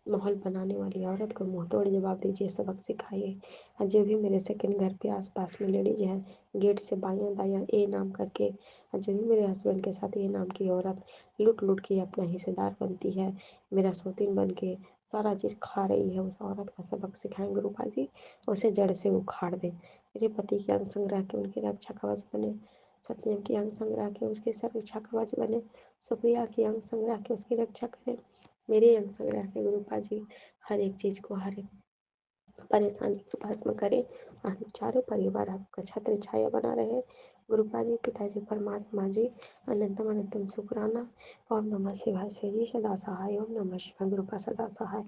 माहौल बनाने वाली औरत को मुँह तोड़ जवाब दीजिए, सबक सिखाइए। और जो भी मेरे सेकंड घर पे आसपास में लेडीज हैं, गेट से बायां दायां ए नाम करके, और जो भी मेरे हस्बैंड के साथ ए नाम की औरत लूट लूट के अपना हिस्सेदार बनती है, मेरा सौतीन बन के सारा चीज़ खा रही है, उस औरत का सबक सिखाएं गुरुपा जी, उसे जड़ से उखाड़ दें। मेरे पति के अंग संग्रह के उनकी रक्षा कवच बने, सत्यम की अंग संग्रह के उसकी रक्षा कवच बने, सुप्रिया की अंग संग्रह के उसकी रक्षा करें। मेरे अंग संग्रह के गुरुपा जी हर एक चीज़ को, हर एक परेशानी को भस्म करें, और हम चारों परिवार आपका छत्र छाया बना रहे गुरुपा जी। पिताजी परमात्मा जी, अनंतम अनंतम शुक्राना। ओम नमः शिवाय शिव जी सदा सहाय, ओम नमः शिवाय गुरुपा सदा सहाय,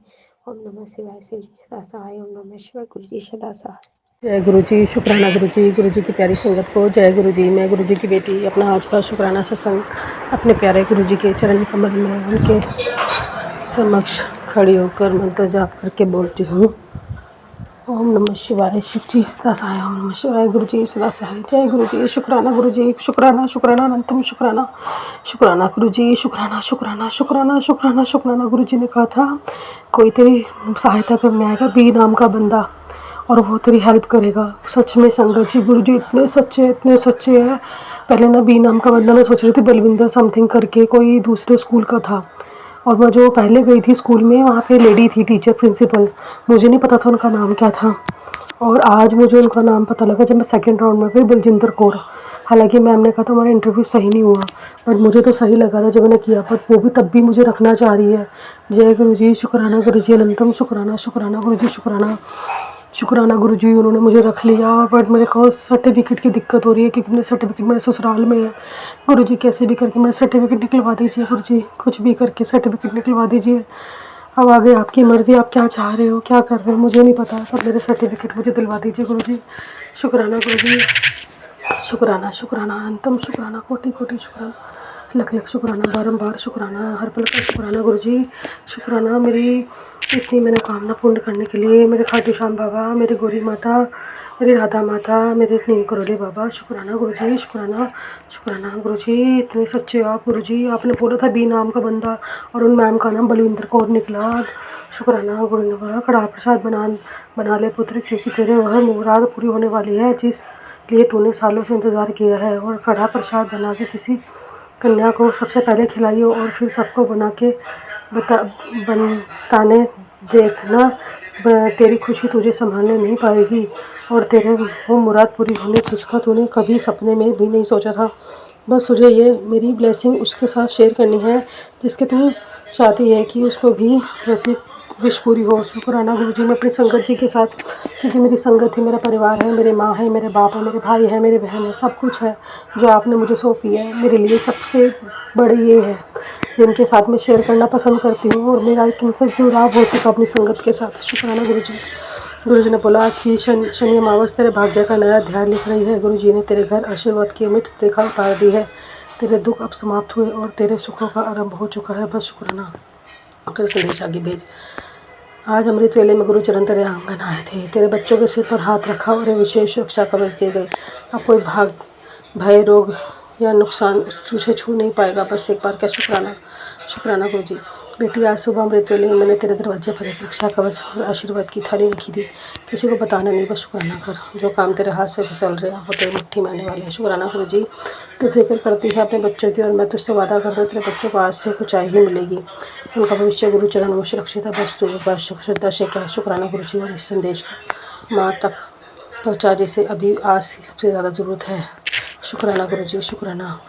ओम नमः शिवाय शिव जी सदा सहाय, ओम नमः शिवाय गुरु जी सदा सहाय। जय गुरु जी, शुक्राना गुरु जी की प्यारी संगत को जय गुरु जी। मैं गुरु जी की बेटी अपना आज का शुक्राना सत्संग अपने प्यारे गुरु जी के चरण कमल में उनके समक्ष खड़ी होकर मंत्र जाप करके बोलती हूँ। ओम नमः शिवाय। शिव जी सदा सहाय। ओम नमः शिवाय। गुरु जी सदा सहाय। जय गुरु जी। शुक्राना गुरु जी। शुक्राना शुक्राना अनंतम शुक्राना। शुक्राना गुरु जी। शुक्राना शुक्राना शुक्राना शुक्राना शुक्राना। गुरु जी ने कहा था कोई तेरी सहायता करने आएगा, बी नाम का बंदा, और वो तेरी हेल्प करेगा। सच में संगत जी, गुरु जी इतने सच्चे हैं। पहले ना बी नाम का बंदा मैं सोच रही थी बलविंदर समथिंग करके कोई दूसरे स्कूल का था, और मैं जो पहले गई थी स्कूल में वहाँ पे लेडी थी टीचर प्रिंसिपल, मुझे नहीं पता था उनका नाम क्या था। और आज मुझे उनका नाम पता लगा जब मैं सेकंड राउंड में गई, बलजिंदर कौर। हालांकि मैम ने कहा था हमारा इंटरव्यू सही नहीं हुआ, बट मुझे तो सही लगा था जब मैंने किया, बट वो भी तब भी मुझे रखना चाह रही है। जय गुरु जी। शुक्राना गुरु जी अनंतम शुक्राना। शुक्राना गुरु जी। शुक्राना शुक्राना गुरु जी, उन्होंने मुझे रख लिया। बट मेरे को सर्टिफिकेट की दिक्कत हो रही है क्योंकि मेरे सर्टिफिकेट मेरे ससुराल में है। गुरु जी कैसे भी करके मेरा सर्टिफिकेट निकलवा दीजिए गुरु जी, कुछ भी करके सर्टिफिकेट निकलवा दीजिए। अब आगे आपकी मर्ज़ी, आप क्या चाह रहे हो, क्या कर रहे हो, मुझे नहीं पता, पर मेरे सर्टिफिकेट मुझे दिलवा दीजिए गुरु जी। शुक्राना गुरु जी। शुक्राना शुक्राना अनंतम शुक्राना। कोटि कोटि शुक्राना। लख लख शुक्राना। बारंबार शुक्राना। हर पल का शुक्राना गुरु जी। शुक्राना मेरी इतनी मनोकामना पूर्ण करने के लिए, मेरे खाटू श्याम बाबा, मेरी गौरी माता, मेरी राधा माता, मेरे नीम करोली बाबा। शुक्राना गुरु जी। शुक्राना शुक्राना गुरु जी। इतने सच्चे आप गुरु जी। आपने बोला था बी नाम का बंदा, और उन मैम का नाम बलविंदर कौर निकला। शुक्राना गुरु ने बोला कड़ा प्रसाद बना ले पुत्र, क्योंकि तेरे वह मुराद पूरी होने वाली है जिस लिए तूने सालों से इंतज़ार किया है। और कड़ा प्रसाद बना के किसी कन्या को सबसे पहले खिलाइए और फिर सबको बना के बताने देखना, तेरी खुशी तुझे संभालने नहीं पाएगी, और तेरे वो मुराद पूरी होने जिसका तूने कभी सपने में भी नहीं सोचा था। बस तुझे ये मेरी ब्लेसिंग उसके साथ शेयर करनी है जिसके तू चाहती है कि उसको भी वैसी विश पूरी हो। शुक्राना गुरु जी। मैं अपनी संगत जी के साथ, क्योंकि मेरी संगत ही मेरा परिवार है, मेरी माँ है, मेरे बाप है, मेरे भाई है, मेरी बहन है, सब कुछ है जो आपने मुझे सौंपी है। मेरे लिए सबसे बड़ी ये है जिनके साथ मैं शेयर करना पसंद करती हूँ, और मेरा एक इनसे जुड़ाव हो चुका अपनी संगत के साथ। शुक्राना गुरु जी। गुरु जी ने बोला आज की शनि अमावस तेरे भाग्य का नया अध्याय लिख रही है। गुरु जी ने तेरे घर आशीर्वाद की अमिट रेखा उतार दी है। तेरे दुख अब समाप्त हुए और तेरे सुखों का आरंभ हो चुका है। बस शुक्राना कर संदेश आगे भेज। आज अमृत वेले में गुरु चरण तेरे आंगन आए थे, तेरे बच्चों के सिर पर हाथ रखा और विशेष सुरक्षा कवच दे गए। अब कोई भय रोग या नुकसान तुझे छू नहीं पाएगा। बस एक बार क्या शुक्राना। शुक्राना गुरु जी। बेटी आज सुबह अमृत वेले में मैंने तेरे दरवाजे पर एक रक्षा कवच और आशीर्वाद की थाली रखी थी, किसी को बताना नहीं, बस शुक्राना कर। जो काम तेरे हाथ से फिसल रहे हैं वो तेरी मुट्ठी में आने वाले हैं। शुक्राना गुरु जी। तू फिक्र करती है अपने बच्चों की, और मैं तुझसे वादा कर रहा हूँ तेरे बच्चों को आज से कुछ आई ही मिलेगी, उनका भविष्य गुरु चरणों में सुरक्षित है। बस तू एक बार श्रद्धा से कह शुक्राना गुरु जी, और इस संदेश को माँ तक पहुँचा जिसे अभी आज सबसे ज़्यादा ज़रूरत है। शुक्राना गुरु जी। शुक्राना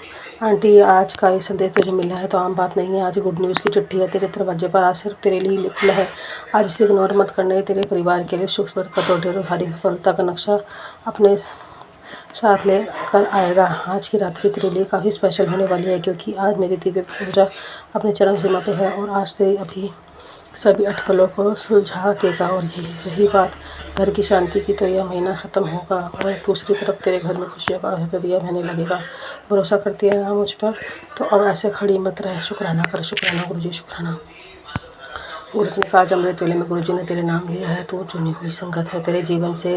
आंटी, आज का ये संदेश तुझे मिला है तो आम बात नहीं है, आज गुड न्यूज़ की चिट्ठी है तेरे दरवाजे पर, आज सिर्फ तेरे लिए लिखा है। आज इसे इग्नोर मत करने, तेरे परिवार के लिए सुख बरकत और ढेरों सारी सफलता का नक्शा अपने साथ ले कर आएगा। आज की रात्रि तेरे लिए काफ़ी स्पेशल होने वाली है, क्योंकि आज मेरी दिव्य पूजा अपने चरण सीमा पे है, और आज से अभी सभी अटकलों को सुलझा देगा। और यही रही बात घर की शांति की, तो यह महीना ख़त्म होगा और दूसरी तरफ तेरे घर में खुशियों का हरिया बहने लगेगा। भरोसा करती है ना मुझ पर, तो अब ऐसे खड़ी मत रहे। शुक्राना कर। शुक्राना गुरु जी। शुक्राना। गुरु जी ने कहा आज अमृत वेले में गुरु जी ने तेरे नाम लिया है, तो चुनी हुई संगत है, तेरे जीवन से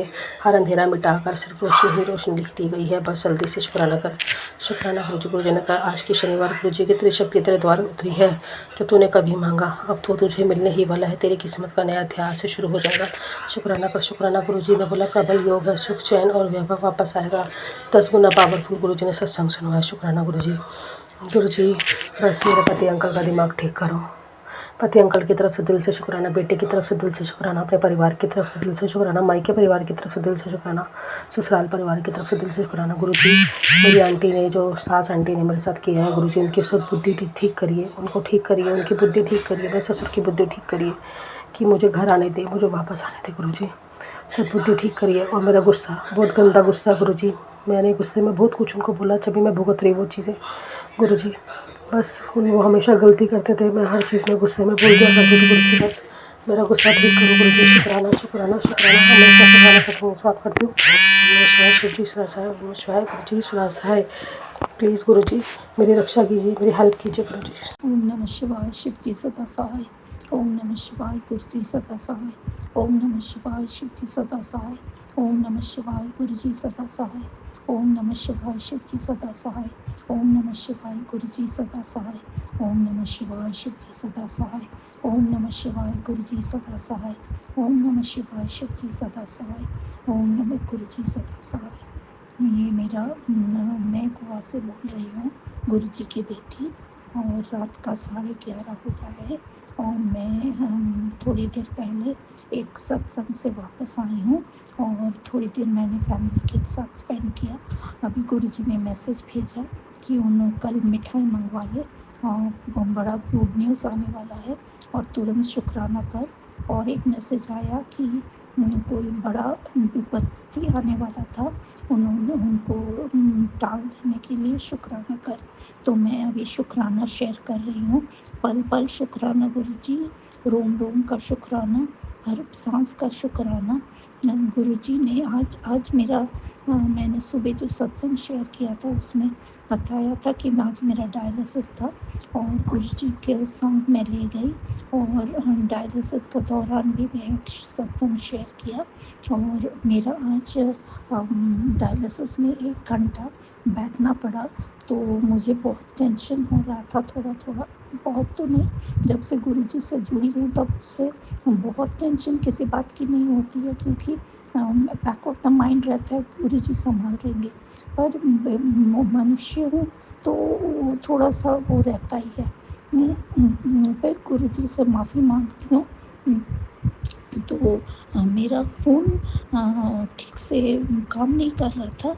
हर अंधेरा मिटाकर सिर्फ रोशनी ही रोशनी लिख दी गई है। बस जल्दी से शुक्राना कर। शुक्राना गुरु जी। गुरु जी ने कहा आज की शनिवार गुरु जी की त्रिशक्ति तेरे द्वार उतरी है, जो तूने कभी मांगा अब तो तुझे मिलने ही वाला है। तेरी किस्मत का नया अध्याय से शुरू हो जाएगा। शुक्राना कर। शुक्राना गुरु जी ने बोला प्रबल योग है, सुख चैन और वैभव वापस आएगा। 10 गुना पावरफुल गुरु जी ने सत्संग सुनवाया। शुक्राना गुरु जी। गुरु जी बस मेरे पति अंकल का दिमाग ठीक करो। पति अंकल की तरफ से दिल से शुक्राना, बेटे की तरफ से दिल से शुक्राना, अपने परिवार की तरफ से दिल से शुक्राना, मायके परिवार की तरफ से दिल से शुक्राना, ससुराल परिवार की तरफ से दिल से शुक्राना। गुरु जी मेरी आंटी ने, जो सास आंटी ने मेरे साथ किया है, गुरु जी उनकी सब बुद्धि ठीक करिए, उनको ठीक करिए, उनकी बुद्धि ठीक करिए, मेरे ससुर की बुद्धि ठीक करिए कि मुझे घर आने दे, मुझे वापस आने दे। गुरु जी सब बुद्धि ठीक करिए। और मेरा गुस्सा, बहुत गंदा गुस्सा गुरु जी, मैंने गुस्से में बहुत कुछ उनको बोला, जब भी मैं भुगत रही वो चीज़ें गुरु जी। बस वो हमेशा गलती करते थे, मैं हर चीज़ में गुस्से में बोल दिया करती थी गुरु जी। बस मेरा गुस्सा ठीक करो गुरु जी। शुक्राना शुक्राना शुक्राना। हमेशा शुक्राना का संग इस बात करती हूँ। नमः शिव जी सदा सहाय। नमः शिवाय गुरु जी सदा सहाय। प्लीज़ गुरु जी मेरी रक्षा कीजिए, मेरी हेल्प कीजिए गुरु जी। ओम नमः शिवाय। शिव जी सदा सहाय। ओम नमः शिवाय गुरु जी सदा सहाय। ओम नमः शिवाय शिव जी सदा सहाय। ओम नमः शिवाय गुरु जी सदा सहाय। ओम नमः शिवाय शिव जी सदा सहाय। ओम नमः शिवाय गुरु जी सदा सहाय। ओम नमः शिवाय शिव जी सदा सहाय। ओम नमः शिवाय गुरु जी सदा सहाय। ओम नमः शिवाय शिव जी सदा सहाय। ओम नमः गुरु जी सदा सहाय। ये मेरा मैं गोवा से बोल रही हूँ, गुरु जी की बेटी, और रात का 11:30 हो रहा है और मैं थोड़ी देर पहले एक सत्संग से वापस आई हूँ और थोड़ी देर मैंने फैमिली के साथ स्पेंड किया। अभी गुरुजी ने मैसेज भेजा कि उन्होंने कल मिठाई मंगवा ले और बड़ा गुड न्यूज़ आने वाला है और तुरंत शुक्राना कर। और एक मैसेज आया कि कोई बड़ा विपत्ति आने वाला था, उन्होंने उनको टाल देने के लिए शुक्राना कर। तो मैं अभी शुक्राना शेयर कर रही हूँ। पल पल शुक्राना गुरुजी, रोम रोम का शुक्राना, हर सांस का शुक्राना। गुरुजी ने आज मेरा मैंने सुबह जो सत्संग शेयर किया था उसमें बताया था कि आज मेरा डायलिसिस था और गुरुजी के संग मैं ले गई और डायलिसिस के दौरान भी मैं एक सत्संग शेयर किया और मेरा आज डायलिसिस में 1 घंटा बैठना पड़ा। तो मुझे बहुत टेंशन हो रहा था, थोड़ा थोड़ा, बहुत तो नहीं। जब से गुरुजी से जुड़ी हूँ तब से बहुत टेंशन किसी बात की नहीं होती है, क्योंकि बैक ऑफ द माइंड रहता है गुरुजी संभालेंगे। पर मनुष्य हूँ तो थोड़ा सा वो रहता ही है। पर गुरुजी से माफ़ी मांगती हूँ। तो मेरा फ़ोन ठीक से काम नहीं कर रहा था,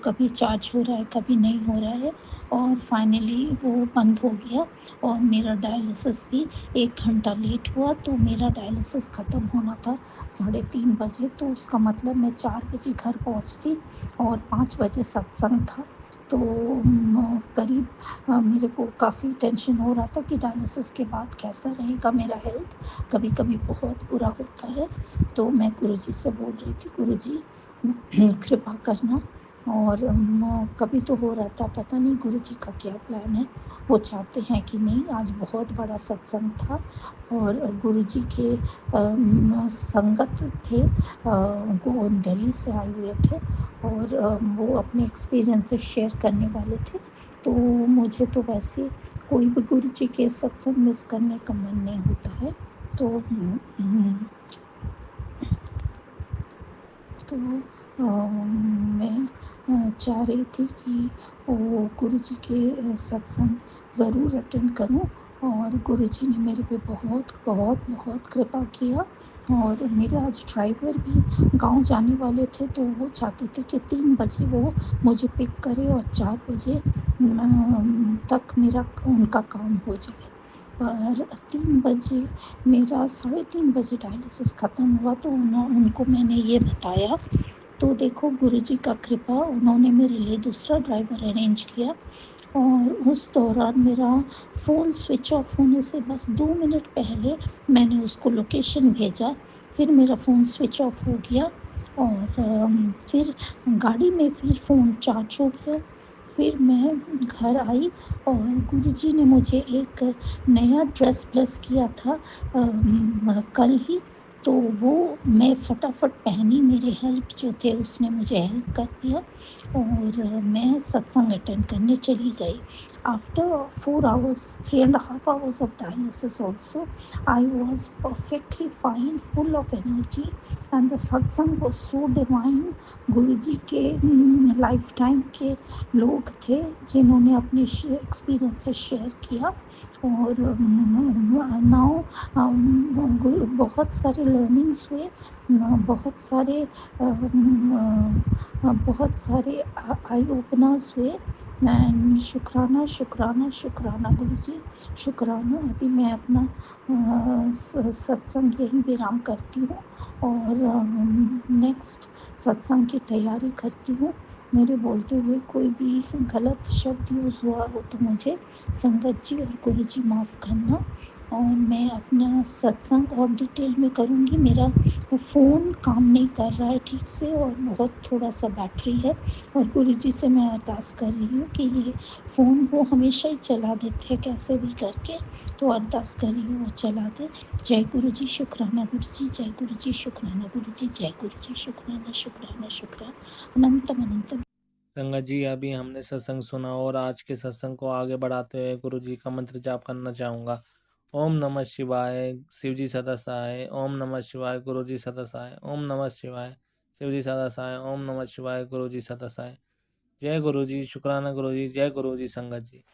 कभी चार्ज हो रहा है कभी नहीं हो रहा है और फाइनली वो बंद हो गया और मेरा डायलिसिस भी 1 घंटा लेट हुआ। तो मेरा डायलिसिस ख़त्म होना था 3:30 बजे, तो उसका मतलब मैं 4 बजे घर पहुंचती और 5 बजे सत्संग था। तो करीब मेरे को काफ़ी टेंशन हो रहा था कि डायलिसिस के बाद कैसा रहेगा मेरा हेल्थ, कभी कभी बहुत बुरा होता है। तो मैं गुरुजी से बोल रही थी, गुरुजी कृपा करना। और कभी तो हो रहा था, पता नहीं गुरुजी का क्या प्लान है, वो चाहते हैं कि नहीं। आज बहुत बड़ा सत्संग था और गुरुजी के संगत थे, वो दिल्ली से आए हुए थे और वो अपने एक्सपीरियंसेस शेयर करने वाले थे। तो मुझे तो वैसे कोई भी गुरुजी के सत्संग मिस करने का मन नहीं होता है। तो मैं चाह रही थी कि वो गुरुजी के सत्संग ज़रूर अटेंड करूं और गुरुजी ने मेरे पे बहुत बहुत बहुत कृपा किया। और मेरे आज ड्राइवर भी गांव जाने वाले थे, तो वो चाहते थे कि 3 बजे वो मुझे पिक करे और 4 बजे तक मेरा उनका काम हो जाए। पर 3 बजे मेरा 3:30 बजे डायलिसिस ख़त्म हुआ। तो उनको मैंने ये बताया, तो देखो गुरुजी का कृपा, उन्होंने मेरे लिए दूसरा ड्राइवर अरेंज किया और उस दौरान मेरा फ़ोन स्विच ऑफ होने से बस 2 मिनट पहले मैंने उसको लोकेशन भेजा, फिर मेरा फ़ोन स्विच ऑफ हो गया और फिर गाड़ी में फिर फ़ोन चार्ज हो गया। फिर मैं घर आई और गुरुजी ने मुझे एक नया ड्रेस प्लस किया था कल ही, तो वो मैं फटाफट पहनी, मेरे हेल्प जो थे उसने मुझे हेल्प कर दिया और मैं सत्संग अटेंड करने चली गई। After 4 hours, 3.5 hours of dialysis also, I was perfectly fine, full of energy and the satsang was so divine। गुरुजी के लाइफ टाइम के लोग थे जिन्होंने अपने एक्सपीरियंसेस शेयर किया और नाउ बहुत सारे लर्निंग्स हुए, बहुत सारे आई ओपनर्स हुए। एंड शुक्राना शुक्राना शुक्राना गुरुजी, शुक्राना। अभी मैं अपना सत्संग यहीं विराम करती हूँ और नेक्स्ट सत्संग की तैयारी करती हूँ। मेरे बोलते हुए कोई भी गलत शब्द यूज़ हुआ हो तो मुझे संगत जी और गुरुजी माफ़ करना। और मैं अपना सत्संग और डिटेल में करूँगी। मेरा फ़ोन काम नहीं कर रहा है ठीक से और बहुत थोड़ा सा बैटरी है, और गुरुजी से मैं अरदास कर रही हूँ कि ये फ़ोन वो हमेशा ही चला देते हैं कैसे भी करके, तो अरदास कर रही हूँ वो चला दे। जय गुरुजी, शुक्राना गुरुजी, जय गुरुजी, शुक्राना गुरुजी, जय गुरुजी, शुक्राना शुक्राना शुक्राना, अनंतम अनंतम। संगत जी, अभी हमने सत्संग सुना और आज के सत्संग को आगे बढ़ाते हुए गुरु जी का मंत्र जाप करना चाहूँगा। ओम नमः शिवाय, शिव जी सदा सहाय। ओम नमः शिवाय, गुरु जी सदा सहाय। ओम नमः शिवाय, शिव जी सदा सहाय। ओम नमः शिवाय, गुरु जी सदा सहाय। जय गुरु जी, शुक्राना गुरु जी, जय गुरु जी संगत जी।